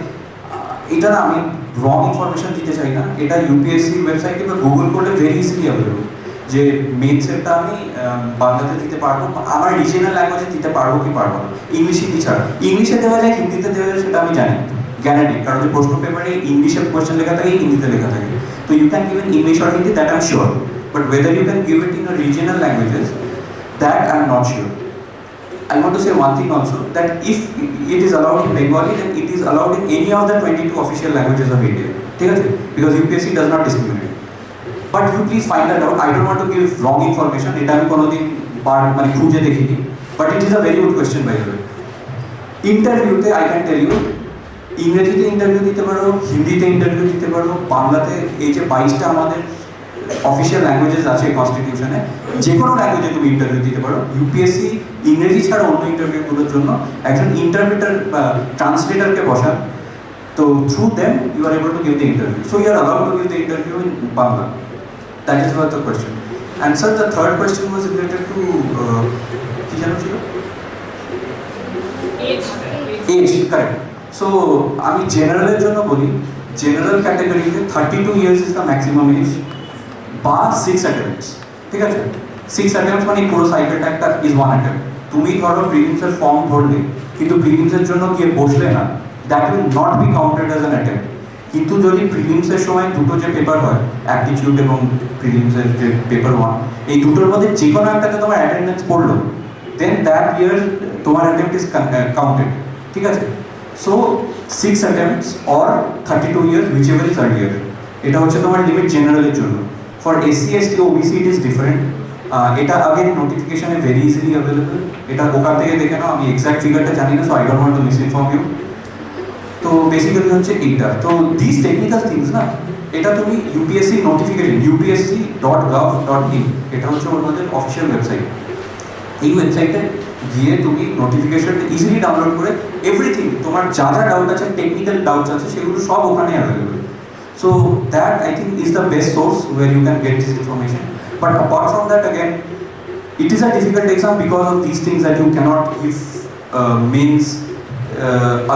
এটা না আমি রং ইনফরমেশন দিতে চাই না, এটা ইউপিএসসি ওয়েবসাইটে বা গুগল করলে ভেরি ইজিলি অ্যাভেলেবল, যে মেন্সেরটা আমি বাংলাতে দিতে পারবো, আমার রিজিনাল ল্যাঙ্গুয়েজে দিতে পারবো কি পারবো না, ইংলিশ হিন্দি ছাড়া। ইংলিশে দেওয়া যায়, হিন্দিতে দেওয়া যায়, সেটা আমি জানি গ্যারান্টি, কারণ যে প্রশ্ন পেপারে ইংলিশে কোয়েশ্চেন লেখা থাকে, হিন্দিতে লেখা থাকে। তো you can give in English or Hindi, that I am sure, but whether you can give it in regional languages, that I am not sure. I want to say one thing also, that if it is allowed in Bengali, then it is allowed in any of the 22 official languages of India, because UPSC does not discriminate. But you please find that out. I don't want to give wrong information. এটা আমি কোনোদিন মানে খুঁজে দেখিনি, but it is a very good question by the way. ইন্টারভিউতে I can tell you, ইংরেজিতে interview দিতে পারো, হিন্দিতে ইন্টারভিউ দিতে পারো, বাংলাতে, এই যে 22টা আমাদের অফিসিয়াল ল্যাঙ্গুয়েজেস আছে কনস্টিটিউশনে, যে কোনো ল্যাঙ্গুয়েজে তুমি ইন্টারভিউ দিতে পারো। ইউপিএসসি ইংরেজি ছাড়া অন্য ইন্টারভিউগুলোর জন্য একজন ইন্টারপ্রিটার বা ট্রান্সলেটারকে বসান, তো through them you are able to give the interview, so you are allowed to give the interview in Bangla. That is what the question. And sir the third question was related to কি যেন ছিল, age, correct. So আমি জেনারেলের জন্য বলি, general ক্যাটাগরিতে 32 years is the maximum age, বা 6 attempts, ঠিক আছে? 6 অ্যাটেম্পটস মানে পুরো সাইকেলটা একটা ইজ 1 অ্যাটেম্পট। তুমি ধরো প্রিলিমসের ফর্ম ভরলে, কিন্তু প্রিলিমসের জন্য গিয়ে বসলে না, that will not be counted as an attempt. কিন্তু যদি প্রিলিমসের সময় দুটো যে পেপার হয়, অ্যাপটিটিউড এবং প্রিলিমসের যে পেপার 1, এই দুটোর মধ্যে যে কোনো একটাতে তোমার অ্যাটেন্ডেন্স পড়লো, দেন দ্যাট ইয়ার তোমার অ্যাটেম্পট ইজ কাউন্টেড, ঠিক আছে? So 6 attempts or 32 years, which ever is earlier, এটা হচ্ছে তোমার লিমিট জেনারেলের জন্য। For SC ST OBC it is different. এটা আগের নোটিফিকেশনে ভেরি ইজিলি অ্যাভেলেবল, এটা ওখান থেকে দেখে নাও, আমি এক্সাক্ট ফিগারটা জানি না, so I don't want to misinform you. তো বেসিক্যালি হচ্ছে এইটা। তো দিস টেকনিক্যাল থিংস না, এটা তুমি ইউপিএসসি নোটিফিকেশন upsc.gov.in, এটা হচ্ছে ওনাদের অফিসিয়াল ওয়েবসাইট। এই ওয়েবসাইটে গিয়ে তুমি নোটিফিকেশনটা ইজিলি ডাউনলোড করে এভরিথিং, তোমার যা যা ডাউট আছে, টেকনিক্যাল ডাউটস আছে, সেগুলো সব ওখানে available. So that I think is the best source where you can get this information. But apart from that, again, it is a difficult exam because of these things that you cannot give mains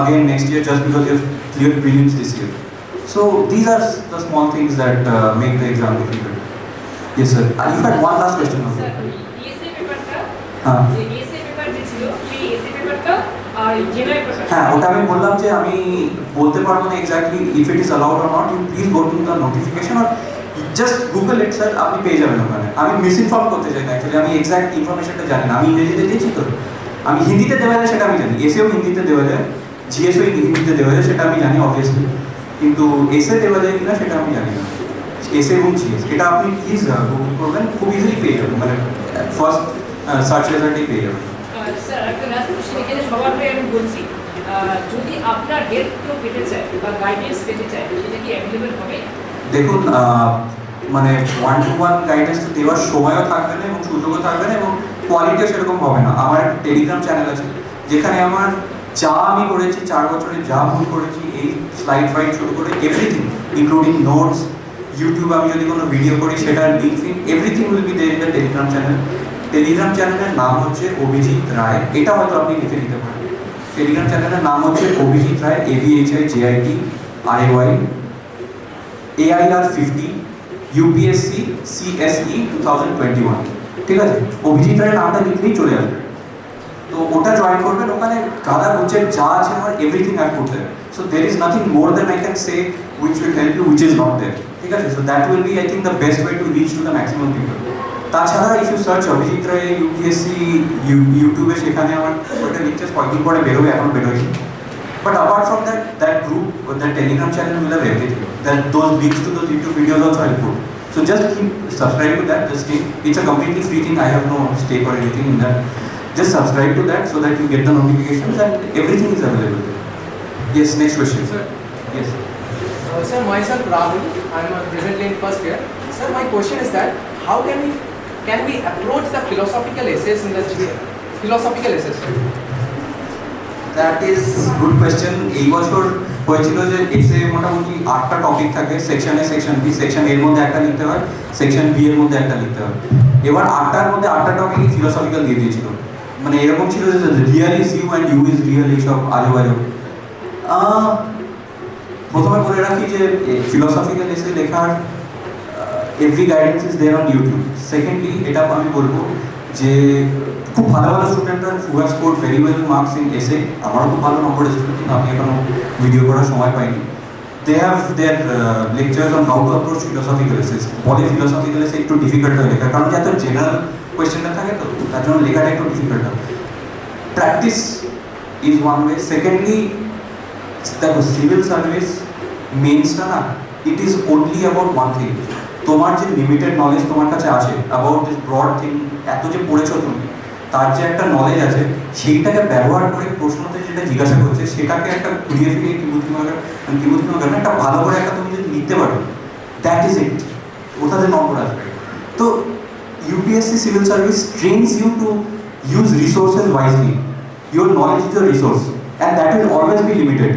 again next year just because you have cleared prelims this year. So these are the small things that make the exam difficult. Yes, sir. You had one last question. Sir, ESA paper-টা, ESA paper যে ছিল, সেই ESA paper-টা আর general paper. হ্যাঁ, ওটা আমি বললাম যে আমি বলতে পারবো না exactly if it is allowed or not. You please go to the notification or just Google it, sir, আপনি পেয়ে যাবেন ওখানে। আমি মিসইনফর্ম করতে চাই না, অ্যাকচুয়ালি আমি এক্স্যাক্ট ইনফরমেশনটা জানি না। আমি ইংরেজিতে দিয়েছি, তো আমি হিন্দিতে দেওয়া যায় সেটা আমি জানি, এসেও হিন্দিতে দেওয়া যায়, জিএসও হিন্দিতে দেওয়া যায় সেটা আমি জানি অবভিয়াসলি, কিন্তু এসে দেওয়া যায় কিনা সেটা আমি জানি না। এসে এবং জিএস এটা আপনি প্লিজ গুগল করবেন, খুব ইজিলি পেয়ে যাবেন, মানে ফার্স্ট সার্চ রেজাল্টেই পেয়ে যাবেন। স্যার, একটা লাস্ট কোশ্চেন এখানে সবার হয়ে আমি বলছি, যদি আপনার হেল্প কেউ পেতে চায় বা গাইডেন্স পেতে চায়, সেটা কি অ্যাভেলেবল হবে? দেখুন, মানে 1-to-1 গাইডেন্স দেওয়ার সময়ও থাকবে না এবং সুযোগও থাকবে না এবং কোয়ালিটিও সেরকম হবে না। আমার একটা টেলিগ্রাম চ্যানেল আছে, যেখানে আমার যা আমি করেছি 4 বছরে, যা ভুল করেছি, এই স্লাইড ফাইড শুরু করে এভরিথিং, ইনক্লুডিং নোটস, ইউটিউব আমি যদি কোনো ভিডিও করি সেটার লিঙ্ক ফিঙ্ক, everything will be there in the Telegram channel. Telegram চ্যানেলের নাম হচ্ছে অভিজিৎ রায়, এটা হয়তো আপনি লিখে নিতে পারেন। টেলিগ্রাম চ্যানেলের নাম হচ্ছে অভিজিৎ রায়, ABHIJITRAY AIR50 UPSC CSE 2021, ঠিক আছে? অভিজিৎ রায়ের নামটা লিখলেই চলে আসবে। তো ওটা জয়েন করবেন, ওখানে গাদা গুজের যা আছে আমার everything I put there. So there is nothing more than I can say which will help you, which is not there, ঠিক আছে? So that will B, I think, the best way to reach to the maximum people. তাছাড়া if you search Abhijit Roy UPSC ইউটিউবে, সেখানে আমার ওইটা লিখছে, কয়েকদিন পরে বেরোবে, এখন বেরোয়নি। But apart from that, that group, that Telegram channel will have everything. That those links to those YouTube videos also I'll put. So just keep subscribe to that. Just keep, it's a completely free thing. I have no stake or anything in that. Just subscribe to that so that you get the notifications and everything is available there. Yes, next question. Sir. Yes. Sir, myself Rahul. I'm presently in first year. Sir, my question is that how can we approach the philosophical essays in the GA? Philosophical essays. That is good question. এই বছর হয়েছিল যে এসে মোটামুটি 8টা topic থাকে, সেকশনে section B, section এর মধ্যে একটা লিখতে হয়, সেকশন বি এর মধ্যে একটা লিখতে হয়। এবার 8টার মধ্যে 8টা টপিকই ফিলোসফিক্যাল দিয়ে দিয়েছিল। মানে এরকম ছিল যে real is you and you is real, এইসব আজব আজব। প্রথমে বলে রাখি যে ফিলোসফিক্যাল এসে লেখার every guidance is there on YouTube. Secondly এটা আমি বলবো যে খুব ভালো ভালো স্টুডেন্টরা who have scored very well marks in essay, আমারও খুব ভালো নম্বর এসেছিল কিন্তু আমি এখনো ভিডিও করার সময় পাইনি। They have their lectures on how to approach philosophical essays. বলে ফিলোসফিক্যাল এসে একটু ডিফিকাল্ট হয় লেখা, কারণ এত জেনারেল কোয়েশ্চেনটা থাকে তো তার জন্য লেখাটা একটু ডিফিকাল্ট হয়। Practice is one way. Secondly দেখো সিভিল সার্ভিস মেন্সটা না, ইট is only about one thing. তোমার যে লিমিটেড নলেজ তোমার কাছে আছে অ্যাবাউট দিস ব্রড থিং, এত যে পড়েছো তুমি, তার যে একটা নলেজ আছে সেইটাকে ব্যবহার করে প্রশ্নতে যেটা জিজ্ঞাসা করছে সেটাকে একটা ঘুরিয়ে ফিরিয়ে কিবুদ্ধিমাগার একটা ভালো করে একটা তুমি যদি লিখতে পারো, দ্যাট ইজ ইট, ওটাতে নম্বর আসবে। তো UPSC civil service trains you to use resources wisely. Your knowledge is your resource and that will always be limited.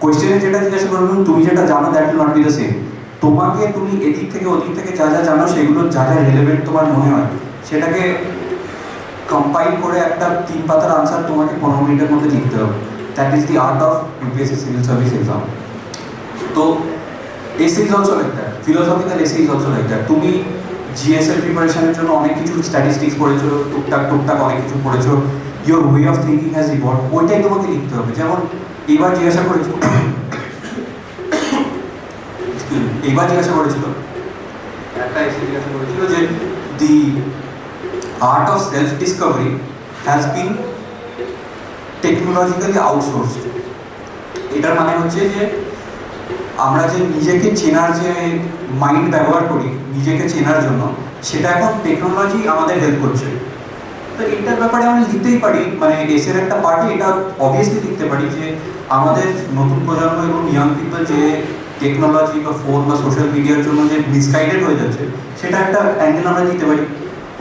কোয়েশ্চেনে যেটা জিজ্ঞাসা করবেন তুমি যেটা জানো that will not be the same. তোমাকে তুমি এদিক থেকে ওদিক থেকে যা যা জানো সেগুলো যা যা রেলেভেন্ট তোমার মনে হয় সেটাকে কম্পাইল করে একটা 3 পাতার আনসার তোমাকে 15 মিনিটের মধ্যে লিখতে হবে। That is the art of UPSC civil service exam. তো এসে is also like that, philosophical এসে ইজ অলসো লাইক দ্যাট। তুমি জিএসএল প্রিপারেশনের জন্য অনেক কিছু স্ট্যাটিস্টিক্স পড়েছো, টুকটাক অনেক কিছু পড়েছো, your way of thinking has evolved, ওইটাই তোমাকে লিখতে হবে। যেমন এইবার জিজ্ঞাসা করেছিল একটা এসে জিজ্ঞাসা করেছিল যে দি art of self-discovery has been technologically outsourced. এটার মানে হচ্ছে যে আমরা যে নিজেকে চেনার যে মাইন্ড ব্যবহার করি নিজেকে চেনার জন্য, সেটা এখন টেকনোলজি আমাদের হেল্প করছে। তো এটার ব্যাপারে আমি লিখতেই পারি, মানে এসের একটা পার্টে এটা অবভিয়াসলি লিখতে পারি যে আমাদের নতুন প্রজন্ম এবং ইয়াং পিপল যে টেকনোলজি বা ফোন বা সোশ্যাল মিডিয়ার জন্য যে মিসগাইডেড হয়ে যাচ্ছে সেটা একটা অ্যাঙ্গেল আমরা দিতে পারি।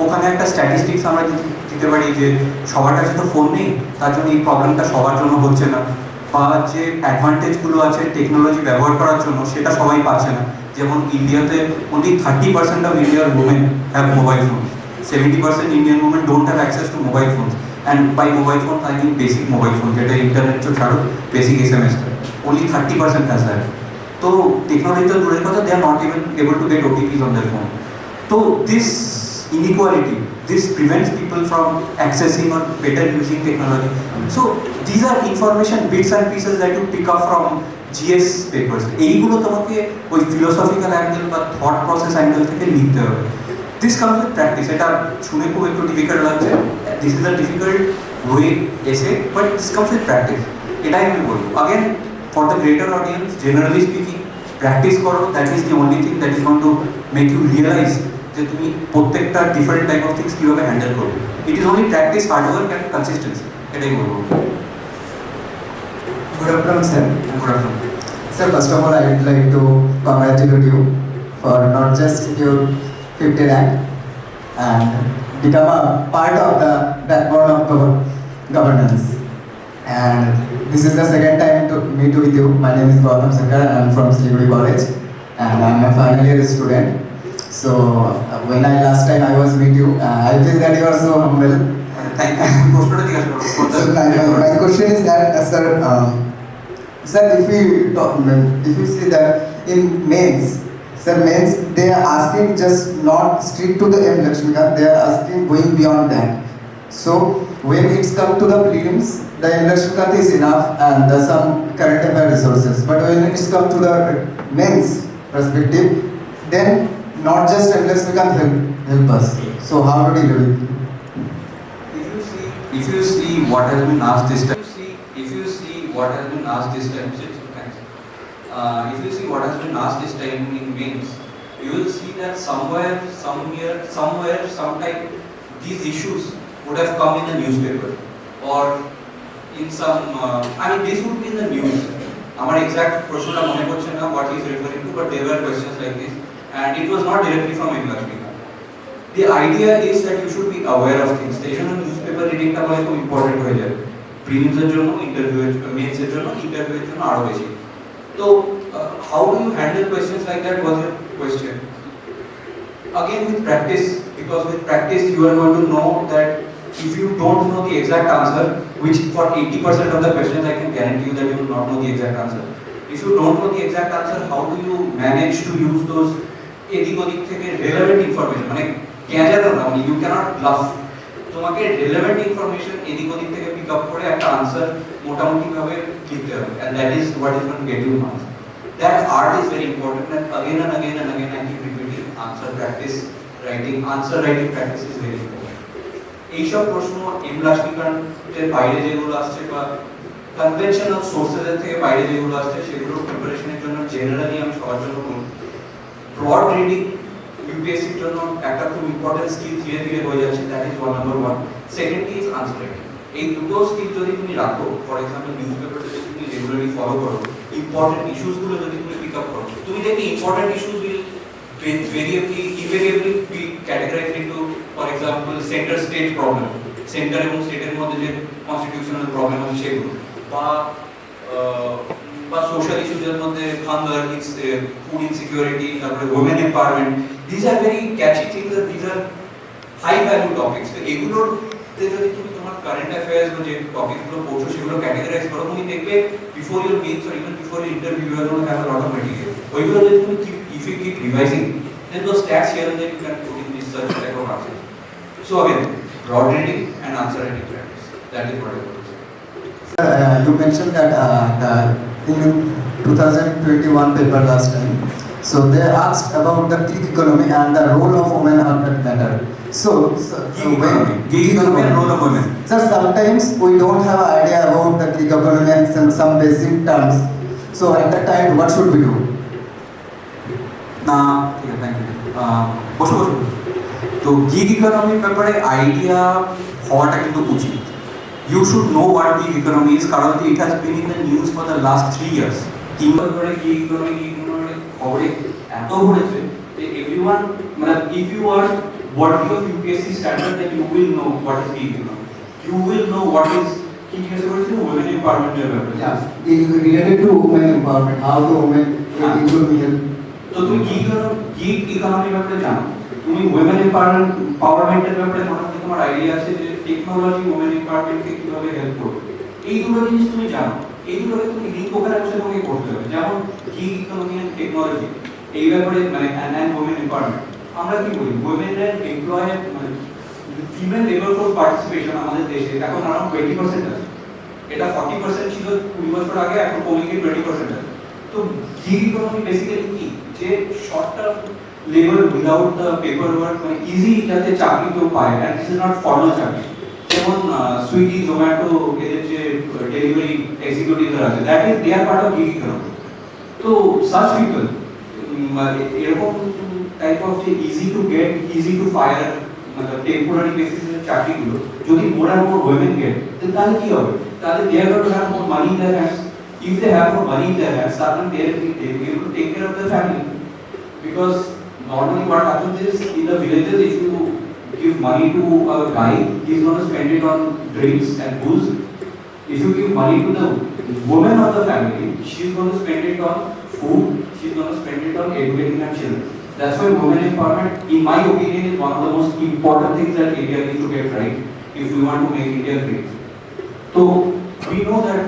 ওখানে একটা স্ট্যাটিস্টিক্স আমরা দিতে পারি যে সবার কাছে তো ফোন নেই, তার জন্য এই প্রবলেমটা সবার জন্য হচ্ছে না, বা যে অ্যাডভান্টেজগুলো আছে টেকনোলজি ব্যবহার করার জন্য সেটা সবাই পাচ্ছে না। যেমন ইন্ডিয়াতে only 30% of Indian women have mobile phones, 70% Indian women don't have access to mobile phones, and by mobile phones I mean basic mobile phone, যেটা ইন্টারনেট তো ছাড়ো basic SMS, only 30% has that. তো টেকনোলজি তো দূরের কথা, they are not even able to get OTPs on their phone. So this inequality, this prevents people from accessing or better using technology. So these are information bits and pieces that you pick up from GS papers. এইগুলো তোমাকে ওই philosophical angle বা thought process angle থেকে লিখতে হবে। This comes with practice. এটা শুনে খুব একটু ডিফিকাল্ট লাগছে, this is a difficult way essay, but this comes with practice. এটাই আমি বলবো। Again for the greater audience, generally speaking, practice করো, that is the only thing that is going to make you realise যে তুমি প্রত্যেকটা different type of things কীভাবে handle করবে। It is only practice, hard work and consistency, এটাই বলবো। Good afternoon, sir. Good afternoon. Sir, first of all, I would like to congratulate you for not just your 50th rank and become a part of the backbone of governance. And this is the second time to meet with you. My name is Gautam Sankar and I am from Siliguri College and I am a final year student. So when last time I was with you, I feel that you are so humble. Thank you. So my question is that, sir, if you see that in mains, sir, mains they are asking just not strict to the M Lakshmikant, they are asking going beyond that. So when it's come to the prelims, the M Lakshmikant is enough and some current affair resources. But when it's come to the mains perspective, then not just M Lakshmikant help us. So how do we do it? If you see what has been asked this time, what has been asked this time, if you see what has been asked this time in mains, you will see that somewhere, sometime, these issues would have come in the newspaper or in some. I mean, this would be in the news. Our exact question what he is referring to, but there were questions like this, and it was not directly from M. Lakshmikant. The idea is that you should be aware of things. The newspaper reading is very important. Prelims er jonno, mains er jonno, interview er jonno aro beshi. So, how do you handle questions like that was your question. Again, with practice, because with practice you are going to know that if you don't know the exact answer, which for 80% of the questions I can guarantee you that you will not know the exact answer. If you don't know the exact answer, how do you manage to use those relevant information? You cannot bluff. তোমাকে relevant information এদিক ওদিক থেকে pick up করে একটা answer মোটামুটি ভাবে লিখতে হবে, and that is what is going to get you marks. That art is very important, and again I keep repeating, answer writing practice is very important. এইসব প্রশ্ন এম লক্ষ্মীকান্তের বাইরে যেগুলো আসছে বা কনভেনশনাল সোর্সেস থেকে বাইরে যেগুলো আসছে সেগুলোর প্রিপারেশনের জন্য জেনারেলি আমি সবার জন্য বলবো ব্রড রিডিং ইউপিএসসির জন্য একটা খুব ইম্পর্টেন্ট স্কিল ধীরে ধীরে হয়ে যাচ্ছে, that is number 1. Second is answer writing. এই দুটো স্কিল যদি তুমি রাখো, ফর এক্সাম্পল নিউজপেপার যদি তুমি রেগুলারলি ফলো করো, ইম্পর্টেন্ট ইস্যুসগুলো যদি তুমি পিক আপ করো, তুমি দেখবে important issues will invariably be categorized into, for example, center state problem, center এবং স্টেটের মধ্যে যে কনস্টিটিউশনাল প্রবলেম আছে সেগুলো, বা সোশ্যাল ইস্যুসের মধ্যে হাঙ্গার, ফুড ইনসিকিউরিটি, তারপরে women empowerment. This are very catchy things, this are high value topics. তো এগুলোতে যদি তুমি তোমার কারেন্ট অ্যাফেয়ার্স বা যে টপিকগুলো পড়ছো সেগুলো ক্যাটেগরাইজ করো, তুমি দেখবে before your mains or even before your interview you are going to have a lot of material. ওইগুলো যদি তুমি if you keep revising, then those stats here and there you can put in this such type of answer. So again, broad reading and answer writing practice. That is what I want to say. You mentioned that in 2021 paper last time, so they asked about the gig economy and the role of women on that matter. So Gig economy and role of women. So sometimes we don't have an idea about the gig economy and some basic terms. So at that time, what should we do? না ঠিক আছে, thank you. বসো. তো gig ইকোনমির ব্যাপারে idea হওয়াটা কিন্তু উচিত. You should know what gig economy is, কারণ it has been in the news for the last 3 years. 3 বছর ধরে গিগ ইকোনমি খবরে এত ঘুরেছে যে এভরিওয়ান, মানে if you are worthy of UPSC standard, then you will know what is gig economy. You will know what is কি জিজ্ঞাসা করেছিল women empowerment এর ব্যাপারে. Related to women empowerment, how the women will. তো তুমি gig ইকোনমির ব্যাপারে জানো, তুমি ওমেন এম্পাওয়ারমেন্টের ব্যাপারে মোটামুটি তোমার আইডিয়া আছে যে টেকনোলজি ওমেন এম্পাওয়ারমেন্টকে কিভাবে হেল্প করবে, এই দুটো জিনিস তুমি জানো. এই দুটোকে তুমি লিঙ্ক ওখানে বসে তোমাকে করতে হবে. যেমন গিগ ইকোনমি এন্ড টেকনোলজি এই ব্যাপারে, মানে অ্যান্ড ওমেন এম্পাওয়ারমেন্ট, আমরা কি বলি ওমেনের এমপ্লয়েড মানে ফিমেল লেবার ফোর্স পার্টিসিপেশন আমাদের দেশে এখন আরাউন্ড 20% আছে. এটা 40% ছিল 20 বছর আগে, এখন কমে গিয়ে 20% আছে. তো গিগ ইকোনমি বেসিক্যালি কি, যে short term labour without the paper work, মানে ইজি যাতে চাকরি কেউ পায়, and this is not formal চাকরি. যেমন সুইগি, জোম্যাটো এদের যে ডেলিভারি এক্সিকিউটিভরা আছে, that is they are part of gig economy. তো সাচ পিপল এরকম টাইপ অফ যে easy to get, easy to fire, মানে টেম্পোরারি বেসিসের চাকরিগুলো যদি more and more women get, তাহলে কি হবে? তাহলে they are going to have more money in their hands. If they have more money in their hands, then they will be able to take care of their family. Because normally what happens is, in the villages, if you give money to a guy, he's going to spend it on drinks and booze. If you give money to the woman of the family, she's going to spend it on food, she's going to spend it on educating her children. That's why women empowerment, in my opinion, is one of the most important things that India needs to get right if we want to make India great. So we know that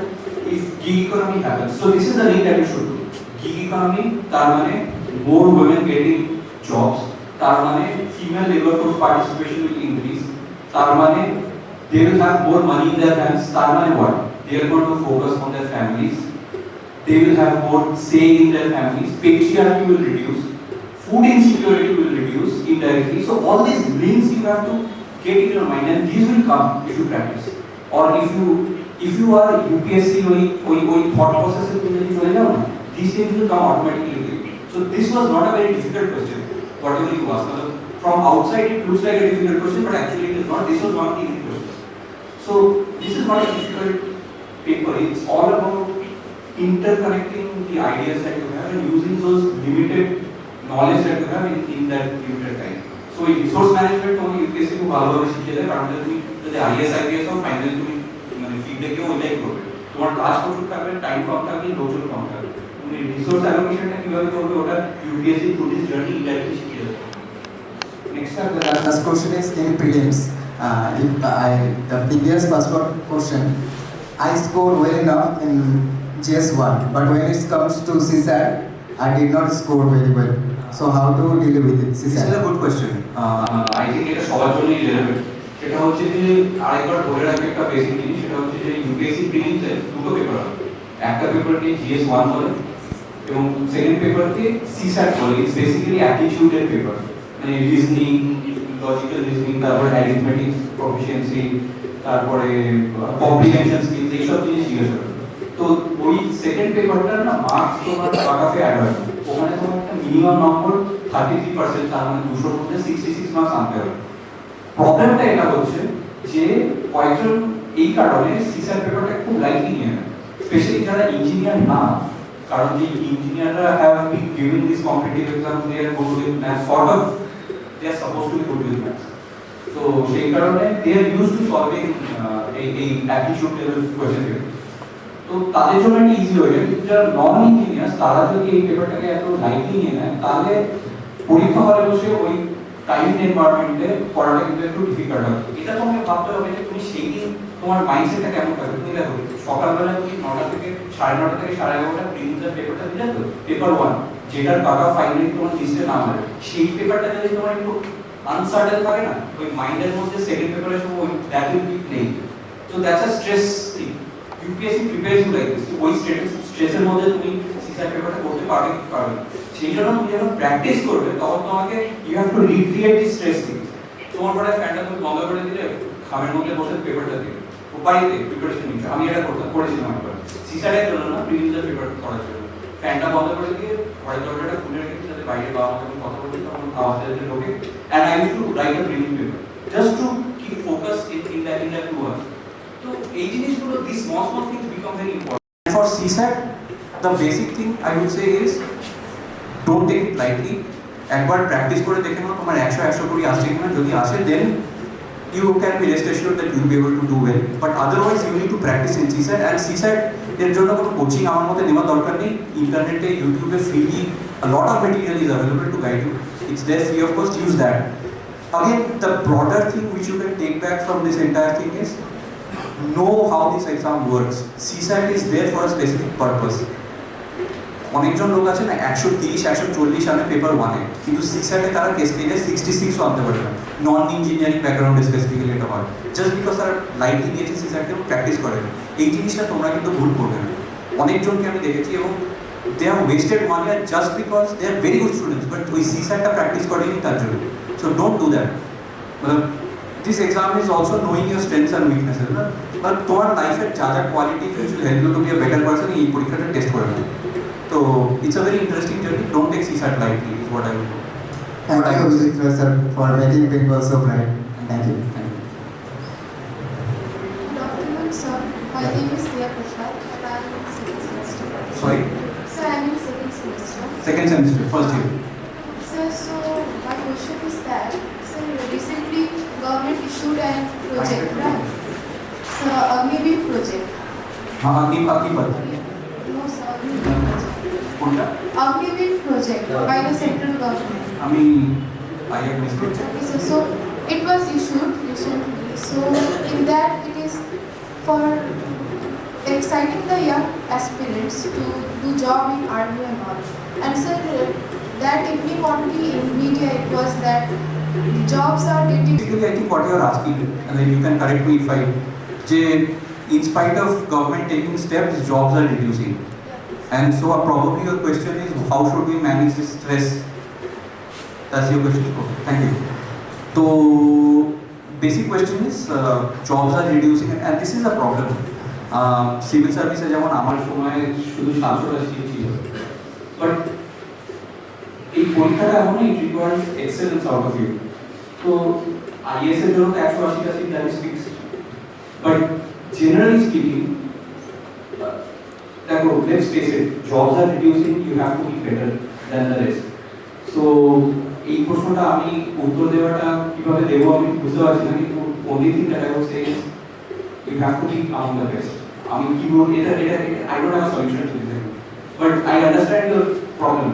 if gig economy happens, so this is the link that you should do. Gig economy, tar mane more women getting jobs, tar mane female labor force participation will increase, tar mane they will have more money in their hands, tar mane what? They are going to focus on their families, they will have more say in their families, patriarchy will reduce, food insecurity will reduce indirectly. So all these links you have to get in your mind, and these will come if you practice. Or if you if you are UPSC ওই thought process এ তুমি যদি চলে যাও না, these things will come automatically to you. So this was not a very difficult question, whatever you asked. From outside it looks like a difficult question, but actually it is not. This was one of the easy questions. So this is not a difficult paper. It's all about interconnecting the ideas that you have and using those limited knowledge that you have in that limited time. So in resource management তোমাকে UPSC খুব ভালোভাবে শিখিয়ে দেয়, কারণ তুমি যদি IAS IPS হও finally তুমি মানে ফিডব্যাক দিও ওইটাই করবে। তোমার কাজ প্রচুর থাকবে, টাইম কম থাকবে, লোকজন কম থাকবে। তুমি রিসোর্স অ্যালোকেশনটা কিভাবে করবে ওটা UPSC through this journey indirectly শিখিয়ে দেবে। Next up, The last question is in prelims. The previous passport question, I scored well enough in GS1, but when it comes to CSAT, I did not score very well. So how to deal with it? This is a good question. I think এটা সবার জন্যই relevant. সেটা হচ্ছে যে আরেকবার ধরে রাখবে একটা বেসিক জিনিস, সেটা হচ্ছে যে UPSC প্রিলিমসে দুটো পেপার হয়। একটা পেপারকে GS1 বলে এবং সেকেন্ড পেপারকে CSAT বলে। ইটস বেসিক্যালি অ্যাপটিটিউডের পেপার, মানে রিজনিং, লজিক্যাল রিজনিং, তারপরে অ্যারিথমেটিক প্রফিশিয়েন্সি, তারপরে কম্প্রিহেনশন স্কিলস, এইসব জিনিস জিজ্ঞেস করে। তো ওই সেকেন্ড পেপারটার না মার্কস তোমার কাটাফে অ্যাড হয়, ওখানে তোমার একটা মিনিমাম নম্বর 33%, তার মানে 200 এর মধ্যে 66 মার্কস আনতে হবে। প্রবলেমটা এটা হচ্ছে যে কয়েকজন এই কারণে সিসার পেপারটা খুব লাইটলি নিয়ে নেয়, স্পেশালি যারা ইঞ্জিনিয়ার না, কারণ যে ইঞ্জিনিয়াররা have been giving this competitive exam, they are good with maths, sort of they are suppose to be good with maths. তো সেই কারণে they are use to solving এই অ্যাপটিটিউড লেভেল কোয়েশ্চেন পেপার। তো তাদের জন্য একটা ইজি হয়ে যায়, কিন্তু যারা নন ইঞ্জিনিয়ার তারা যদি এই পেপারটাকে এত লাইটলি নিয়ে নেয়, তাহলে পরীক্ষা হলে বসে ওই টাইম এনভায়রনমেন্টে পড়াটা কিন্তু একটু ডিফিকাল্ট হবে। এটা তোমাকে ভাবতে হবে যে তুমি সেই দিন তোমার মাইন্ডসেটটা কেমন থাকবে। তুমি দেখো সকালবেলা তুমি 9টা থেকে 9:30 থেকে 11:30 প্রিলিমসের পেপারটা দিলে, তো পেপার 1 যেটার কাটা ফাইনালি তোমার লিস্টে নাম হবে, সেই পেপারটা যদি তোমার একটু আনসার্টেন থাকে না, ওই মাইন্ডের মধ্যে সেকেন্ড পেপারের সময় ওই that will be playing. So that's a stress thing. UPSC prepares you like this. ওই স্ট্রেসের মধ্যে তুমি সিসার পেপারটা করতে পারবে কি পারবে না, সেই জন্য তুমি যখন প্র্যাকটিস করবে তখন তোমাকে you have to recreate this stress thing. তোমার পরে ফ্যানটা তুমি বন্ধ করে দিলে, খামের মধ্যে বসে পেপারটা দিলে বাড়িতে প্রিপারেশন নিচ্ছ। আমি এটা করেছিলাম একবার, সিসারের জন্য না, প্রিলিমসের পেপার করার জন্য। ফ্যানটা বন্ধ করে দিয়ে ঘরের দরজাটা খুলে রেখেছি, যাতে বাইরে বাবা মা যখন কথা বলছে তখন আওয়াজ যাতে ঢোকে। And I use to write a prelim paper just to keep focus in that 2 hours. So এই জিনিসগুলো, these small things become very important. For CSAT, the basic thing I would say is don't take it lightly. একবার practice করে দেখে নাও তোমার 100 করে আসছে কিনা। যদি আসে then you can be rest assured that you will be able to do well. But otherwise you need to practice in CSAT, and CSAT এর জন্য কোনো কোচিং আমার মতে নেওয়ার দরকার নেই। ইন্টারনেটে, ইউটিউবে freely a lot of material is available to guide you. It's there free of cost, use that. Again, the broader thing which you can take back from this entire thing is know how this exam works. CSAT is there for a specific purpose. অনেকজন লোক আছে না 130 140 আনে paper 1-এ, কিন্তু সিস্যাটে তারা case পেয়ে 66 আনতে পারে না। নন ইঞ্জিনিয়ারিং ব্যাকগ্রাউন্ডে স্পেসিফিক্যালি এটা হয়, জাস্ট বিকজ তারা লাইটলি দিয়েছে সিস্যাটে এবং প্র্যাকটিস করে। এই জিনিসটা তোমরা কিন্তু ভুল করবে না। অনেকজনকে আমি দেখেছি এবং they have wasted money just because they are very good students, but ওই সিস্যাটটা প্র্যাকটিস করেনি তার জন্য। So don't do that. মানে this exam is also knowing your strengths and weaknesses, না? But তোমার লাইফের যা যা quality which will help you to be a better person, এই পরীক্ষাটা টেস্ট করে নেবে। তো it's a very interesting journey. Don't take CSAT lightly is what I would do. Thank you, Vijay sir, for making people so bright. Thank you. Thank you. Good afternoon, sir. My name is Diya Prasad and I am in second semester. Sorry? Sir, I am in second semester. Second semester, first year. Sir, so my question is that, sir, recently government issued a project, right? So, Agniveer project. हाँ, Agnipath. No, sir, Agniveer project. কোনটা? Agniveer project by the central government. আমি I have missed it. Okay, so it was issued recently. So in that it is for exciting the young aspirants to do job in army and all. And sir, that evening only in media it was that jobs are getting. Basically, I think what you are asking, and then you can correct me if I, যে in spite of government taking steps, jobs are reducing. And so probably your question is how should we manage this stress? That's your question. Okay, thank you. So basic question is jobs are reducing, and this is a problem. Civil সার্ভিসে যেমন আমার সময় শুধু 700টা seat ছিল, but এই পরীক্ষাটা এমন it requires excellence out of you. তো আইএস এর জন্য তো 180টা seat that is fixed, but generally speaking দেখো, let's face it, jobs are reducing, you have to be better than the rest. So এই প্রশ্নটা আমি উত্তর দেওয়াটা কিভাবে দেবো আমি বুঝতে পারছি না, কিন্তু only thing that I would say is you have to be among the best. I mean, you don't, I don't have a solution to this, but I understand your problem.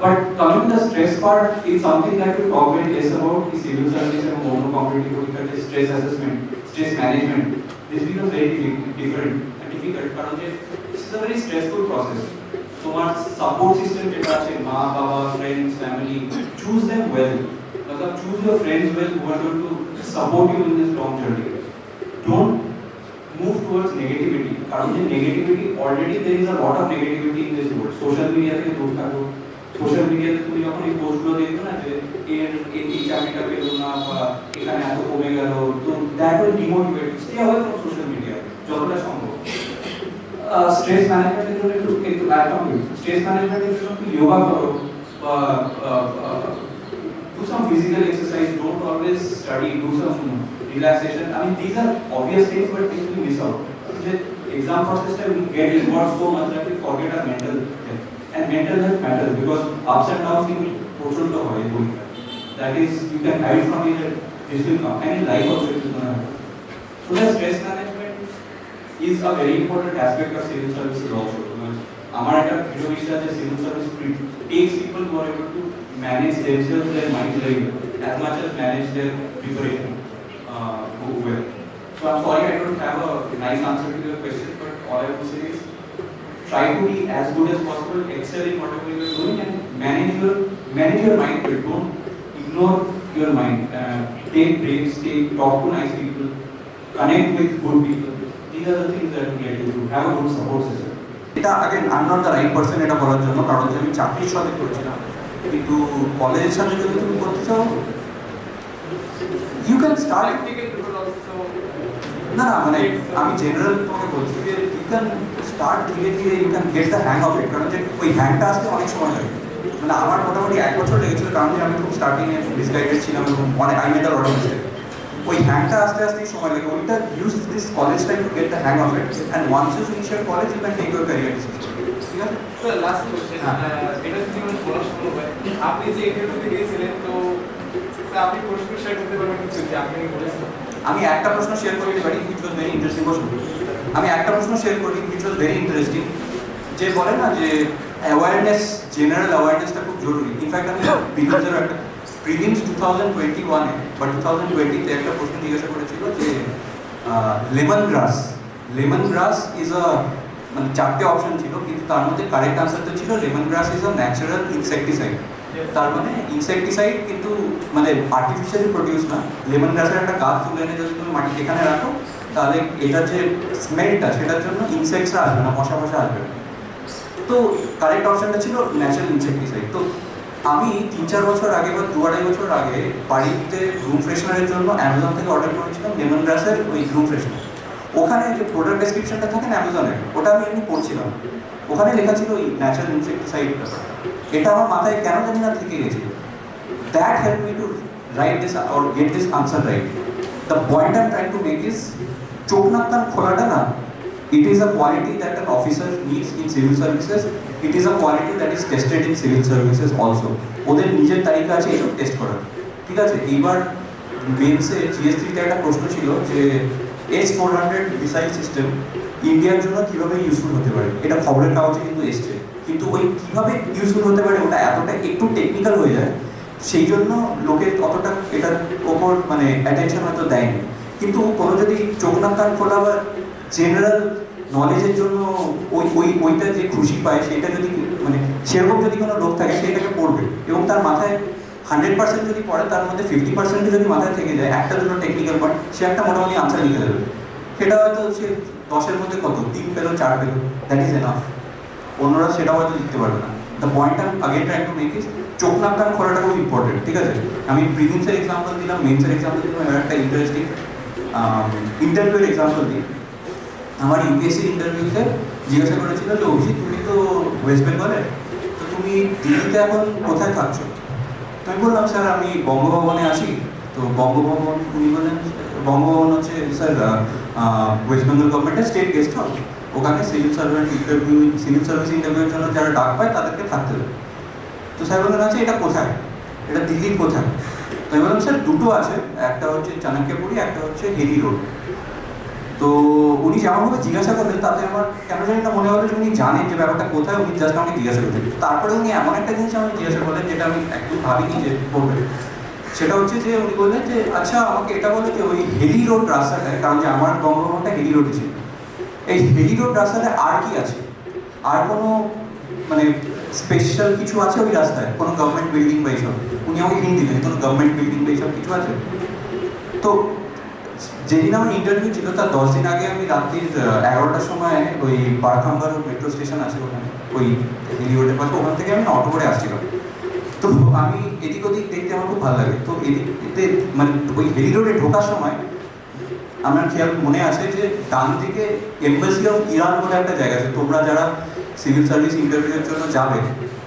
But coming to the stress part, it's something that we talk very less about. The civil service and mono-competitive stress assessment, stress management. This becomes very different and difficult. Because this is a very stressful process. তোমার support system যেটা আছে, মা বাবা, friends, family, choose them well. मतलब choose your friends well who are going to support you in this long journey. Don't move towards negativity. কারণ যে negativity, already there is a lot of negativity in this world. Social media থেকে দূর থাকো। Social মিডিয়াতে তুমি যখন এই পোস্টগুলো দেখবে না যে এই চাকরিটা পেলো না বা এখানে এত কমে গেল, তো that will demotivate. Stay away from social media যতটা সম্ভব। স্ট্রেস ম্যানেজমেন্টের জন্য একটু স্ট্রেস ম্যানেজমেন্টের জন্য একটু যোগা করো বা do some physical exercise, don't always study, do some relaxation. I mean, these are obvious things, but things we miss out. The exam process time we get involved so much that we forget our mental health. And mental health matters because ups and downs can be total to hoy. That is, you can hide from it that this will come. And in life also it is going to happen. So the stress management is a very important aspect of civil services also. Our video is that civil service takes people who are able to manage themselves, their minds very well, as much as manage their preparation well. So I'm sorry I don't have a nice answer to your question, but all I would say is try to be as good as possible, excel in whatever you are doing, and manage your mind. Don't ignore your mind. Take breaks, talk to nice people, connect with good people. These are the things that will get you to have a good support system. এটা again I'm not the right person এটা বলার জন্য, কারণ আমি চাকরির সাথে করেছিলাম, কিন্তু কলেজের সাথে যদি তুমি করতে চাও ইউ ক্যান স্টার্ট। না না, মানে আমি জেনারেল তোমাকে বলছি যে ইউ ক্যান স্টার্ট ধীরে ধীরে, you can get the hang of it. কারণ যে ওই হ্যাংটা আসতে অনেক সময় লাগে, মানে আমার মোটামুটি 1 বছর লেগেছিল, কারণ যে আমি খুব স্টার্টিংয়ে ডিসগাইডেড ছিলাম এবং অনেক I made a lot of mistake. ওই হ্যাংটা আস্তে আস্তেই সময় লাগে। ওইটা use this college time to get the hang of it, and once you finish your college you can take your career decision. ঠিক আছে? তো লাস্ট কোশ্চেন, এটা যদি মানে বলা সম্ভব হয়, আপনি যে ইন্টারভিউতে গিয়েছিলেন, তো আপনি প্রশ্ন শেয়ার করতে পারবেন কিছু যে আপনি বলেছেন? আমি একটা প্রশ্ন শেয়ার করতে পারি, which was very interesting প্রশ্ন। আমি একটা প্রশ্ন শেয়ার করি which was very interesting, যে বলে না যে অ্যাওয়ারনেস, জেনারেল অ্যাওয়ারনেসটা খুব জরুরি। ইনফ্যাক্ট আমি প্রিলিমসের একটা প্রিলিমস 2021 বা 2020 তে একটা প্রশ্ন জিজ্ঞাসা করেছিল যে লেমন গ্রাস ইজ আ, মানে 4টে অপশন ছিল, কিন্তু তার মধ্যে কারেক্ট আনসারটা ছিল lemon glass is a natural insecticide. তার মানে ইনসেকটিসাইড কিন্তু মানে আর্টিফিশিয়ালি প্রডিউস না। লেমন গ্রাসের একটা গাছ তুলে এনে যদি তুমি মাটিতে এখানে রাখো, তাহলে এটার যে স্মেলটা সেটার জন্য ইনসেক্টসরা আসবে না, মশা আসবে না। তো কারেক্ট অপশনটা ছিল ন্যাচারাল ইনসেকটিসাইড। তো আমি 3-4 বছর আগে বা 2-2.5 বছর আগে বাড়িতে রুম ফ্রেশনারের জন্য অ্যামাজন থেকে অর্ডার করেছিলাম লেমন গ্রাসের ওই রুম ফ্রেশনার। ওখানে যে প্রোডাক্ট ডেসক্রিপশনটা থাকে না অ্যামাজনের, ওটা আমি এমনি পড়ছিলাম, ওখানে লেখা ছিল ওই ন্যাচারাল ইনসেকটিসাইড ব্যাপারটা। এটা আমার মাথায় কেন জানি না থেকে গেছিল। That help me two right this or get this answer right. The point I am trying to make is, চোখ নাক কান খোলাটা না, it is a quality that an officer needs in civil services. It is a quality that is tested in civil services also. ওদের নিজের তালিকা আছে এইসব test করার। ঠিক আছে? এইবার মেন্সে জিএস3তে একটা প্রশ্ন ছিল যে S-400 মিসাইল সিস্টেম ইন্ডিয়ার জন্য কীভাবে ইউজফুল হতে পারে। এটা খবরের কাগজে কিন্তু এসছে, কিন্তু ওই কীভাবে ইউজফুল হতে পারে ওটা এতটা একটু টেকনিক্যাল হয়ে যায়, সেই জন্য লোকে অতটা এটার ওপর মানে অ্যাটেনশন হয়তো দেয়নি। কিন্তু কোনো যদি চোখ নাক কান খোলা বা জেনারেল নলেজের জন্য ওইটা যে খুশি পায়, সেটা যদি মানে সেরকম যদি কোনো লোক থাকে সেটাকে পড়বে, এবং তার মাথায় 100% যদি পড়ে, তার মধ্যে 50% যদি মাথায় থেকে যায় একটা দুটো টেকনিক্যাল পয়েন্ট, সে একটা মোটামুটি আনসার লিখে দেবে। সেটা হয়তো সে 10-এর মধ্যে কত 3 পেলো 4 পেলো, দ্যাট ইজ এনাফ। অন্যরা সেটাও হয়তো লিখতে পারবে না। The point I again trying to make is, চোখ নাক কান খোলাটা খুব ইম্পর্টেন্ট। ঠিক আছে? আমি প্রিলিমসের এক্সাম্পল দিলাম, মেন্সের এক্সাম্পল দিলাম, এবার একটা ইন্টারেস্টিং ইন্টারভিউর এক্সাম্পল দিই। আমার ইউপিএসসি ইন্টারভিউতে জিজ্ঞাসা করেছিল যে অভিজিৎ তুমি তো ওয়েস্ট বেঙ্গলের, তো তুমি দিল্লিতে এখন কোথায় থাকছো? তো আমি বললাম স্যার আমি বঙ্গভবনে আছি। তো বঙ্গভবন, উনি বললেন বঙ্গভবন হচ্ছে স্যার ওয়েস্ট বেঙ্গল গভর্নমেন্টের স্টেট গেস্ট হাউস, ওখানে সিভিল সার্ভিস ইন্টারভিউর জন্য যারা ডাক পায় তাদেরকে থাকতে হবে। তো স্যার বললেন আচ্ছা এটা কোথায়, এটা দিল্লির কোথায়? তো আমি বললাম স্যার দুটো আছে, একটা হচ্ছে চাণক্যপুরী, একটা হচ্ছে হেরি রোড। তো উনি যেমনভাবে জিজ্ঞাসা করলেন তাতে আমার কেন জানি না মনে হলো যে উনি জানেন যে ব্যাপারটা কোথায়, উনি জাস্ট আমাকে জিজ্ঞাসা করলেন। তারপরে উনি এমন একটা জিনিস আমাকে জিজ্ঞাসা করলেন যেটা আমি একদম ভাবিনি যে করবেন। সেটা হচ্ছে যে উনি বললেন যে আচ্ছা আমাকে এটা বলে যে ওই হেলি রোড রাস্তাটায়, কারণ যে আমার বঙ্গভবনটা হেলি রোডে ছিল, এই হেলি রোড রাস্তাটায় আর কি আছে, আর কোনো মানে স্পেশাল কিছু আছে ওই রাস্তায়, কোনো গভর্নমেন্ট বিল্ডিং বা এইসব? উনি আমাকে হিন্ট দিলেন কোনো গভর্নমেন্ট বিল্ডিং বা এইসব কিছু আছে? তো যেদিন আমার ইন্টারভিউ ছিল তার 10 দিন আগে আমি রাত্রির 11টার সময় ওই বারখাম্বার মেট্রো স্টেশন আছে ওখানে, ওই হেলি রোডের পাশে, ওখান থেকে আমি অটো করে আসছিলাম। তো আমি এদিক ওদিক দেখতে আমার খুব ভালো লাগে। তো এদিকে মানে ওই হেলি রোডে ঢোকার সময় আমার খেয়াল মনে আছে যে ডান দিকে এম্বাসি অফ ইরান বলে একটা জায়গা আছে। তোমরা যারা সিভিল সার্ভিস ইন্টারভিউর জন্য যাবে,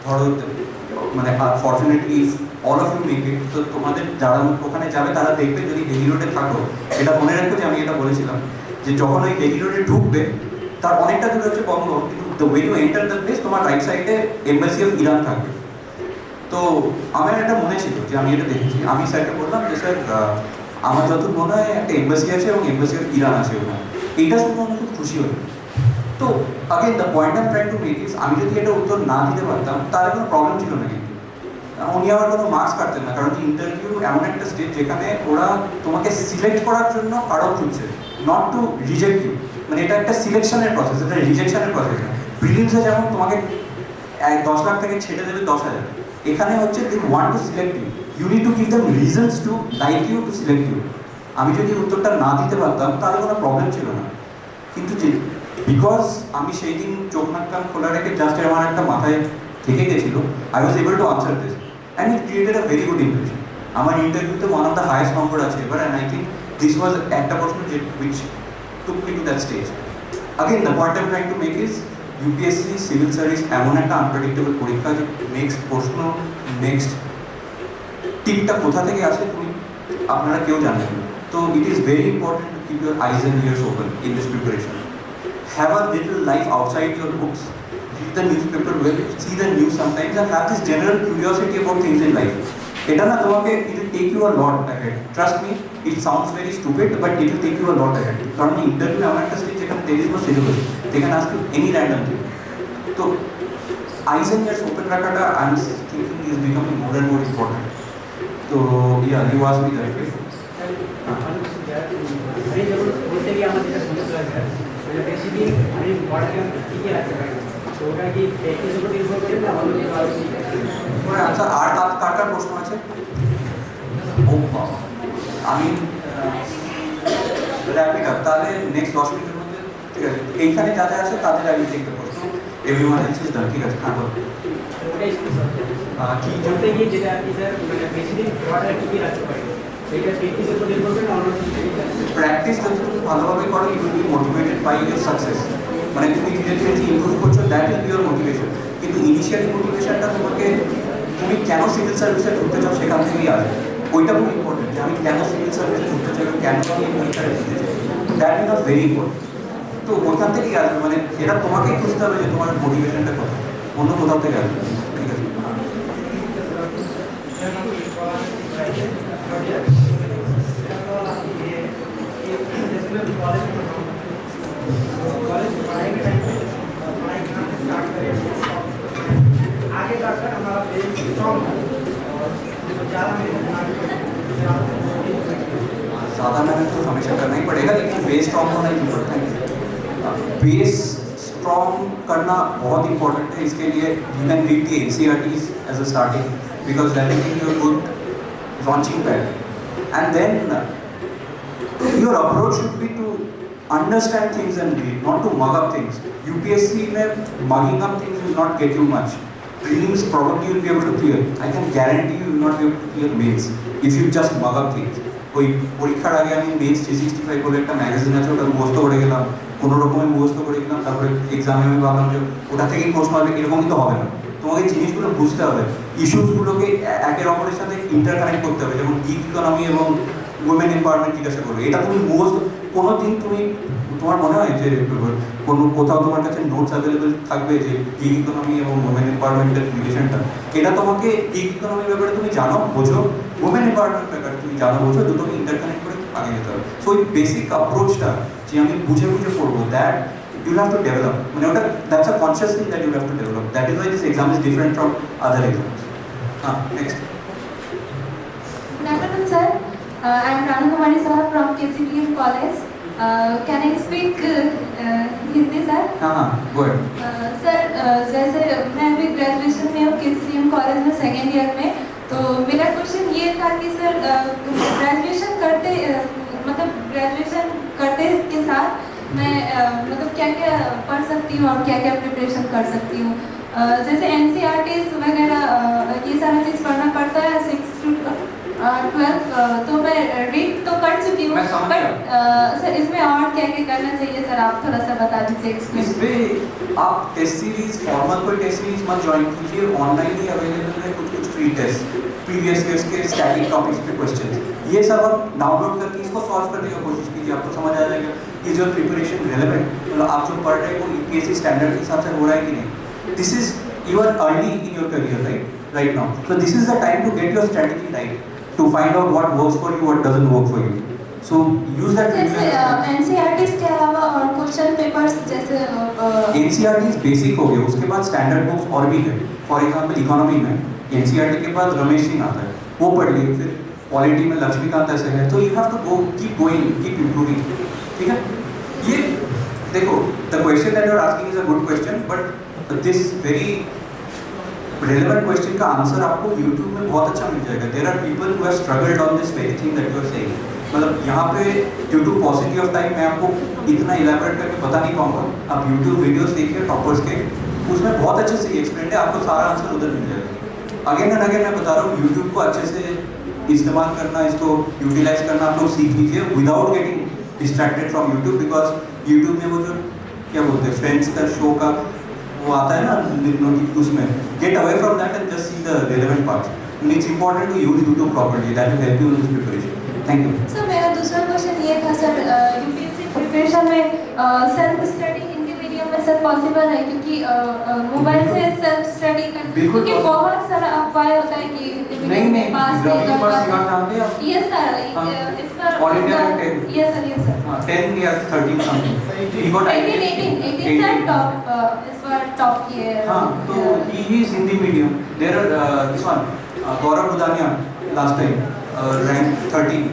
ধরো মানে fortunately all of you make it, তো তোমাদের যারা ওখানে যাবে তারা দেখবে যদি হেলি রোডে থাকো, এটা মনে রাখো যে আমি এটা বলেছিলাম যে যখন ওই হেলি রোডে ঢুকবে তার অনেকটা দূরে হচ্ছে বঙ্গভবন, কিন্তু the way to enter the place তোমার রাইট সাইডে এম্বাসি অফ ইরান থাকবে। তো আমার এটা মনে ছিল যে আমি এটা দেখেছি। আমি স্যারকে বললাম যে স্যার আমার যতদূর মনে হয় একটা এম্বাসি আছে এবং এম্বাসি অফ ইরান আছে ওখানে, এইটা শুনে আমি খুব খুশি হই। তো again the point I am trying to make is, আমি যদি এটা উত্তর না দিতে পারতাম তাহলে কোনো প্রবলেম ছিল না, কিন্তু উনি আবার কোনো মার্কস কাটতেন না, কারণ ইন্টারভিউ এমন একটা স্টেজ যেখানে ওরা তোমাকে সিলেক্ট করার জন্য কারো খুঁজছে, নট টু রিজেক্ট ইউ। মানে এটা একটা সিলেকশনের প্রসেস, এটা রিজেকশনের প্রসেস না। প্রিলিমসে যেমন তোমাকে 10 লাখ থেকে ছেড়ে দেবে 10,000, এখানে হচ্ছে they want to select you, you need to give them reasons to like you, to select you. আমি যদি উত্তরটা না দিতে পারতাম তাহলে কোনো প্রবলেম ছিল না, কিন্তু যে বিকজ আমি সেই দিন চোখ নাক কান খোলা রেখে জাস্ট আমার একটা মাথায় থেকে গেছিল, I was able to answer this and it created a very good impression. আমার ইন্টারভিউতে ওয়ান অফ দ্য হাইয়েস্ট নম্বর আছে এবার, and I think this was একটা প্রশ্ন যে which took me to that stage. Again the point I am trying to make is UPSC civil service এমন একটা unpredictable পরীক্ষা যে নেক্সট প্রশ্ন, নেক্সট টিপটা কোথা থেকে আসে তুমি আপনারা কেউ জানেন না। তো it is very important to keep your eyes and years open in this preparation. Have a little life outside your books. Read the newspaper well, see the news sometimes, and have this general curiosity about things in life. এটা না তোমাকে, it will take you a lot ahead. Trust me, it sounds very stupid, but it will take you a lot ahead. কারণ interview এমন একটা stage যেখানে there is no syllabus. They can ask you any random thing. তো eyes and ears open রাখাটা I am thinking is becoming more and more important. তো yeah, you asked me that, right? বলতে গিয়ে আমার যেটা সমস্যা আছে, বেশি দিন আমি পড়াশোনা টিকে রাখতে পারি, তো ওটা কি প্র্যাকটিসের উপর নির্ভর করে না অন্য কিছু? আচ্ছা, আর কার কার প্রশ্ন আছে? ও বাবা, আমি র্যাপিড আপ তাহলে নেক্সট 10 মিনিটের মধ্যে, ঠিক আছে? এইখানে যারা আছে তাদের আমি দেখতে প্রশ্ন, এভরিওয়ান এলস ইজ ডান, ঠিক আছে? হ্যাঁ বল। ওটাই কি বলতে গিয়ে যেটা কি স্যার, মানে বেশি দিন পড়াটা টিকে রাখতে পারি, সেইটা প্র্যাকটিসের উপর নির্ভর করে না অন্য কিছু? প্র্যাকটিস যদি তুমি ভালোভাবে করো, you will be motivated by your success. মানে তুমি ধীরে ধীরে যে ইমপ্রুভ করছো, that will be your motivation. কিন্তু ইনিশিয়ালি মোটিভেশনটা তোমাকে, তুমি কেন সিভিল সার্ভিসে ঢুকতে চাও সেখান থেকেই আসবে। ওইটা খুব ইম্পর্টেন্ট যে আমি কেন সিভিল সার্ভিসে ঢুকতে চাই, কেন আমি এই পরীক্ষাটা দিতে চাই, that is not very important. তো ওইখান থেকেই আসবে, মানে এটা তোমাকেই খুঁজতে হবে যে তোমার মোটিভেশনটা কোথায়, অন্য কোথাও থেকে আসবে, ঠিক আছে? ज़्यादा मैंने तो हमेशा करना ही पड़ेगा, लेकिन बेस स्ट्रॉन्ग होना इम्पोर्टेंट है। बेस स्ट्रॉन्ग करना बहुत इम्पोर्टेंट है। इसके लिए you can read the NCERTs as a starting, because that will give you a good launching pad, and then your approach should be to understand things and read, not to mug up things. UPSC में mugging up things will not get you much. Prelims probably you will be able to clear. I can guarantee you will not be able to clear mains if you just mug up things. ওই পরীক্ষার আগে আমি men's 365 বলে একটা magazine আছে, ওটা মুখস্থ করে গেলাম, কোনো রকমের মুখস্থ করে দিলাম, তারপরে এক্সামে আমি ভাবলাম যে ওটা থেকেই প্রশ্ন হবে, এরকমই তো হবে না। তোমাকে জিনিসগুলো বুঝতে হবে, ইস্যুসগুলোকে একের অপরের সাথে ইন্টারকানেক্ট করতে হবে। যেমন গিগ ইকোনমি এবং উইমেন এম্পাওয়ারমেন্ট জিজ্ঞাসা করবে, এটা তুমি মুখস্থ কোনো দিন তুমি, তোমার মনে হয় যে কোনো কোথাও তোমার কাছে নোটস অ্যাভেলেবেল থাকবে যে গিগ ইকোনমি এবং উইমেন এম্পাওয়ারমেন্টের রিলেশনটা? এটা তোমাকে গিগ ইকোনমির ব্যাপারে তুমি জানো বোঝো, উইমেন এম্পাওয়ারমেন্ট ব্যাপারে তুমি জানো বোঝো, দুটোকে ইন্টারকানেক্ট করে আগে যেতে হবে। সো ওই বেসিক অ্যাপ্রোচটা যে আমি বুঝে বুঝে পড়বো, that you have to develop. মানে ওটা, that's a conscious thing that you have to develop. That is why this exam is different from other exams. Next. Good afternoon, sir. I am Ranu Kumari Saha from KCPM College. Can I speak Hindi, sir? हाँ, go ahead. Sir, जैसे मैं अभी graduation में हूँ KCPM college में second year में, तो मेरा क्वेश्चन ये था कि सर ग्रेजुएशन करते मतलब ग्रेजुएशन करते के साथ मैं मतलब क्या क्या पढ़ सकती हूँ और क्या क्या प्रिपरेशन कर सकती हूँ? जैसे NCERTs वगैरह ये सारा चीज़ पढ़ना पड़ता है 6 to 12, तो मैं रीड तो कर चुकी हूँ, बट सर इसमें और क्या क्या करना चाहिए सर, आप थोड़ा सा बता दीजिए एक्सप्लेन। इसमें आप टेस्ट सीरीज, फॉर्मल कोई टेस्ट सीरीज मत ज्वाइन कीजिए, ऑनलाइन ही अवेलेबल है कुछ कुछ फ्री टेस्ट, प्रीवियस ईयर्स के स्टैटिक टॉपिक्स के क्वेश्चन, ये सब आप डाउनलोड करके इसको सॉल्व करने की कोशिश कीजिए, आपको समझ आ जाएगा इज योर प्रिपरेशन रिलेवेंट, मतलब आप जो पढ़ रहे हैं वो UPSC स्टैंडर्ड के हिसाब से हो रहा है कि नहीं। This is you are early in your career right now, so this is the time to get your strategy right, to find out what works for you, what doesn't work for you. So use that. जैसे NCERTs के अलावा और question papers जैसे NCERTs basic हो गए, उसके बाद standard books और भी है। फॉर एग्जांपल इकोनॉमी में NCERT के बाद रमेश सिंह आता है, वो पढ़ लिए, फिर पॉलिटी में लक्ष्मीकांत ऐसे है, तो you have to go keep going, keep improving, ठीक है। ये देखो, the question that you are asking is a good question, but this very relevant question का आंसर आपको YouTube में बहुत अच्छा मिल जाएगा। There are people who have struggled on this very thing that you are saying. मतलब यहाँ पे due to paucity of time मैं आपको इतना elaborate करके बता नहीं पाऊँगा। आप YouTube वीडियोस देखिए टॉपर्स के, उसमें बहुत अच्छे से एक्सप्लेन है, आपको सारा आंसर उधर मिल जाएगा। अगेन एंड अगेन मैं बता रहा हूँ, YouTube को अच्छे से इस्तेमाल करना, इसको यूटिलाइज करना आप लोग सीख लीजिए without getting distracted from YouTube, because YouTube में वो जो क्या बोलते हैं फ्रेंड्स का शो का वो आता है ना, उसमें get away from that and just see the relevant parts. It's important to use YouTube properly, that will help you in this preparation. Thank you sir. मेरा दूसरा क्वेश्चन ये था सर, UPSC प्रिपरेशन में सेल्फ स्टडी हिंदी मीडियम में sir possible है? क्योंकि mobile से self study क्योंकि बहुत सारा अफवाह होता है कि नहीं पास नहीं कर पाता। यस सर, इस पर ऑल इंडिया में 10 यस सर 10 या 13 something, he got 18 sir top इस बार टॉप किए। हाँ, तो he is Hindi medium. There are this one Gaurav Budania last time rank 13।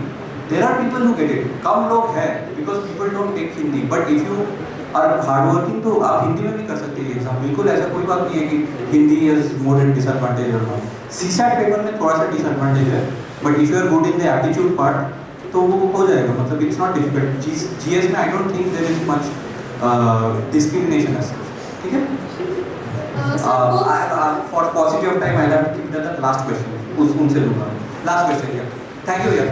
There are people who get it, कम लोग हैं because people don't take Hindi, but if you are hard working तो आप हिंदी में भी कर सकते हैं एग्जाम, बिल्कुल ऐसा कोई बात नहीं है कि Hindi is more an disadvantage और नॉट। CSAT पेपर में थोड़ा सा डिसएडवांटेज है, but if you are good in the aptitude part तो वो हो जाएगा, मतलब इट्स नॉट डिफिकल्ट। GS में I don't think there is much discrimination है, ठीक है। For paucity of time, I'll have to keep that the last question. उनसे लूँगा लास्ट क्वेश्चन यार। थैंक यू यार।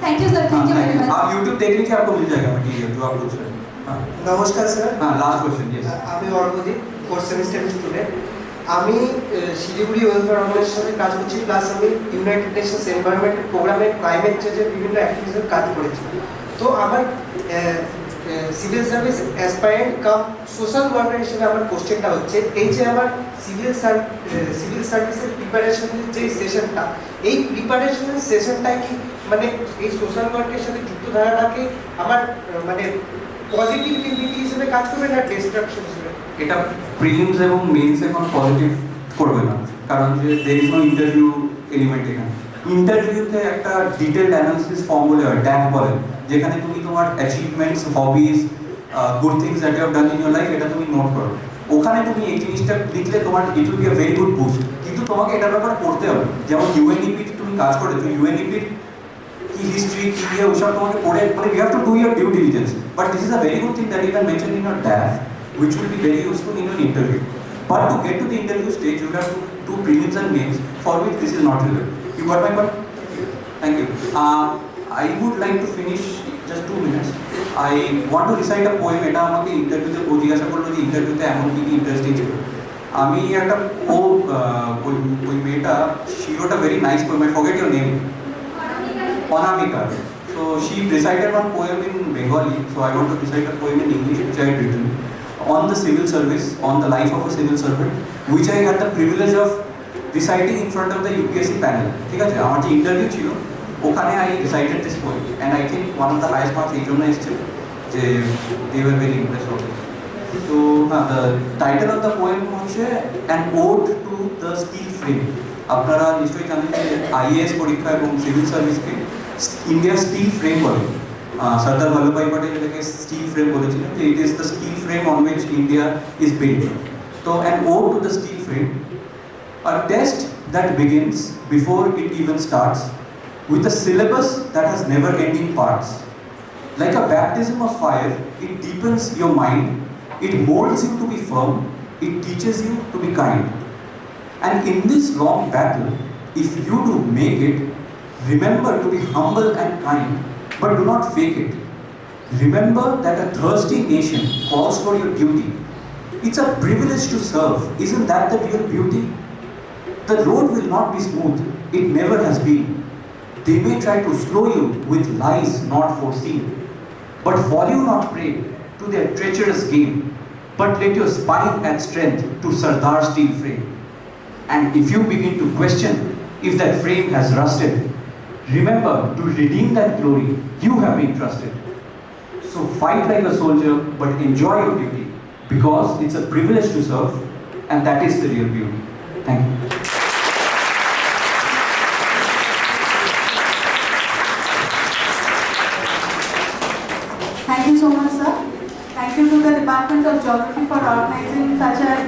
Thank you sir, thank you very much. आप YouTube देख लीजिए, आपको मिल जाएगा मटेरियल जो आप पूछ रहे हैं। নমস্কার স্যার। Last question. यस, আমি অর্ঘদীপ, 4th সেমিস্টারের স্টুডেন্ট। আমি শিলিগুড়ি ওয়েলফেয়ার অর্গানাইজেশনের কাজ করছি, প্লাস আমি ইউনাইটেড নেশনস এনভায়রনমেন্ট প্রোগ্রামে ক্লাইমেট চেঞ্জের বিভিন্ন অ্যাক্টিভিটিসের কাজ করেছি। তো আমার সিভিল সার্ভিস অ্যাসপায়ারেন্ট কাম সোশ্যাল ওয়ার্কার হিসেবে আমার কোশ্চেনটা হচ্ছে, এই যে আমার সিভিল সার্ভিসের প্রিপারেশনের যে সেশনটা, এই প্রিপারেশনের সেশনটাই কি মানে এই সোশ্যাল ওয়ার্কের সাথে যুক্ত থাকাটাকে আমার মানে পজিটিভ ইম্প্যাক্ট হিসেবে কাজ করবে না ডিস্ট্রাকশন হিসেবে? এটা প্রিলিমস এবং মেইনসে কোনো পজিটিভ করবে না, কারণ যে there is no interview element এখানে। ইন্টারভিউতে একটা ডিটেলড অ্যানালিসিস ফর্ম বলে হয়, ড্যাক বলে, যেখানে তুমি তোমার achievements, hobbies, good things that you have done in your life এটা তুমি নোট করো। ওখানে তুমি এই জিনিসটা লিখলে তোমার it will be a very good boost, কিন্তু তোমাকে এটার ব্যাপারে পড়তে হবে। যেমন UNEP তুমি কাজ করেছো, UNEP কি হিস্ট্রি কি দিয়ে ওসব তোমাকে পড়ে, মানে you have to do your due diligence, but this is a very good thing that you can mention in your dash, which will be very useful in your interview. But to get to the interview stage, you have to do prelims and mains, for which this is not relevant. You got my point? Thank you. I would like to finish just 2 minutes. I want to recite a poem. এটা আমাকে ইন্টারভিউতে জিজ্ঞাসা করলো যে ইন্টারভিউতে এমন কি interesting ছিল। আমি একটা ওই মেয়েটা she wrote a very nice poem. I forget your name. Anamika. So she recited one poem in Bengali. So I want to recite a poem in English which I had written on the civil service, on the life of a civil servant, which I had the privilege of reciting in front of the UPSC panel. ঠিক আছে, আমার যে interview ছিল ওখানে I recited this poem and I think one of the highest marks এই জন্য এসেছে যে they were very impressed with it. So the title of the poem হচ্ছে An Ode to the Steel Frame. আপনারা নিশ্চয়ই জানেন যে IAS পরীক্ষা এবং সিভিল সার্ভিসকে ইন্ডিয়া স্টিল ফ্রেম বলে। সর্দার বল্লভভাই পটেল এটাকে স্টিল ফ্রেম বলেছিলেন যে it is the steel frame on which India is build. তো an ode to the steel frame, a test that begins before it even starts with a syllabus that has never ending parts. Like a baptism of fire, it deepens your mind, it molds you to be firm, it teaches you to be kind. And in this long battle, if you do make it, remember to be humble and kind, but do not fake it. Remember that a thirsty nation calls for your duty. It's a privilege to serve. Isn't that the real beauty? The road will not be smooth. It never has been. They may try to slow you with lies not foreseen. But fall you not prey to their treacherous game, but let your spine add strength to Sardar's steel frame. And if you begin to question if that frame has rusted, remember to redeem that glory you have been trusted. So fight like a soldier, but enjoy your duty, because it's a privilege to serve, and that is the real beauty. Thank you. Thank you so much, sir. Thank you to the Department of Geography for organizing such an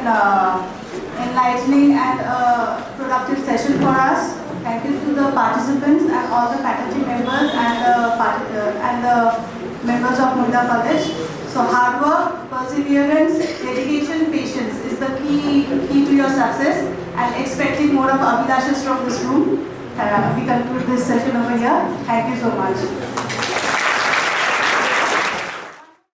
enlightening and productive session for us. Thank you to the participants and all the faculty members and the members of Noida College. So hard work, perseverance, dedication, patience is the key to your success, and expecting more of Abhilashes from this room. We conclude this session over here. Thank you so much.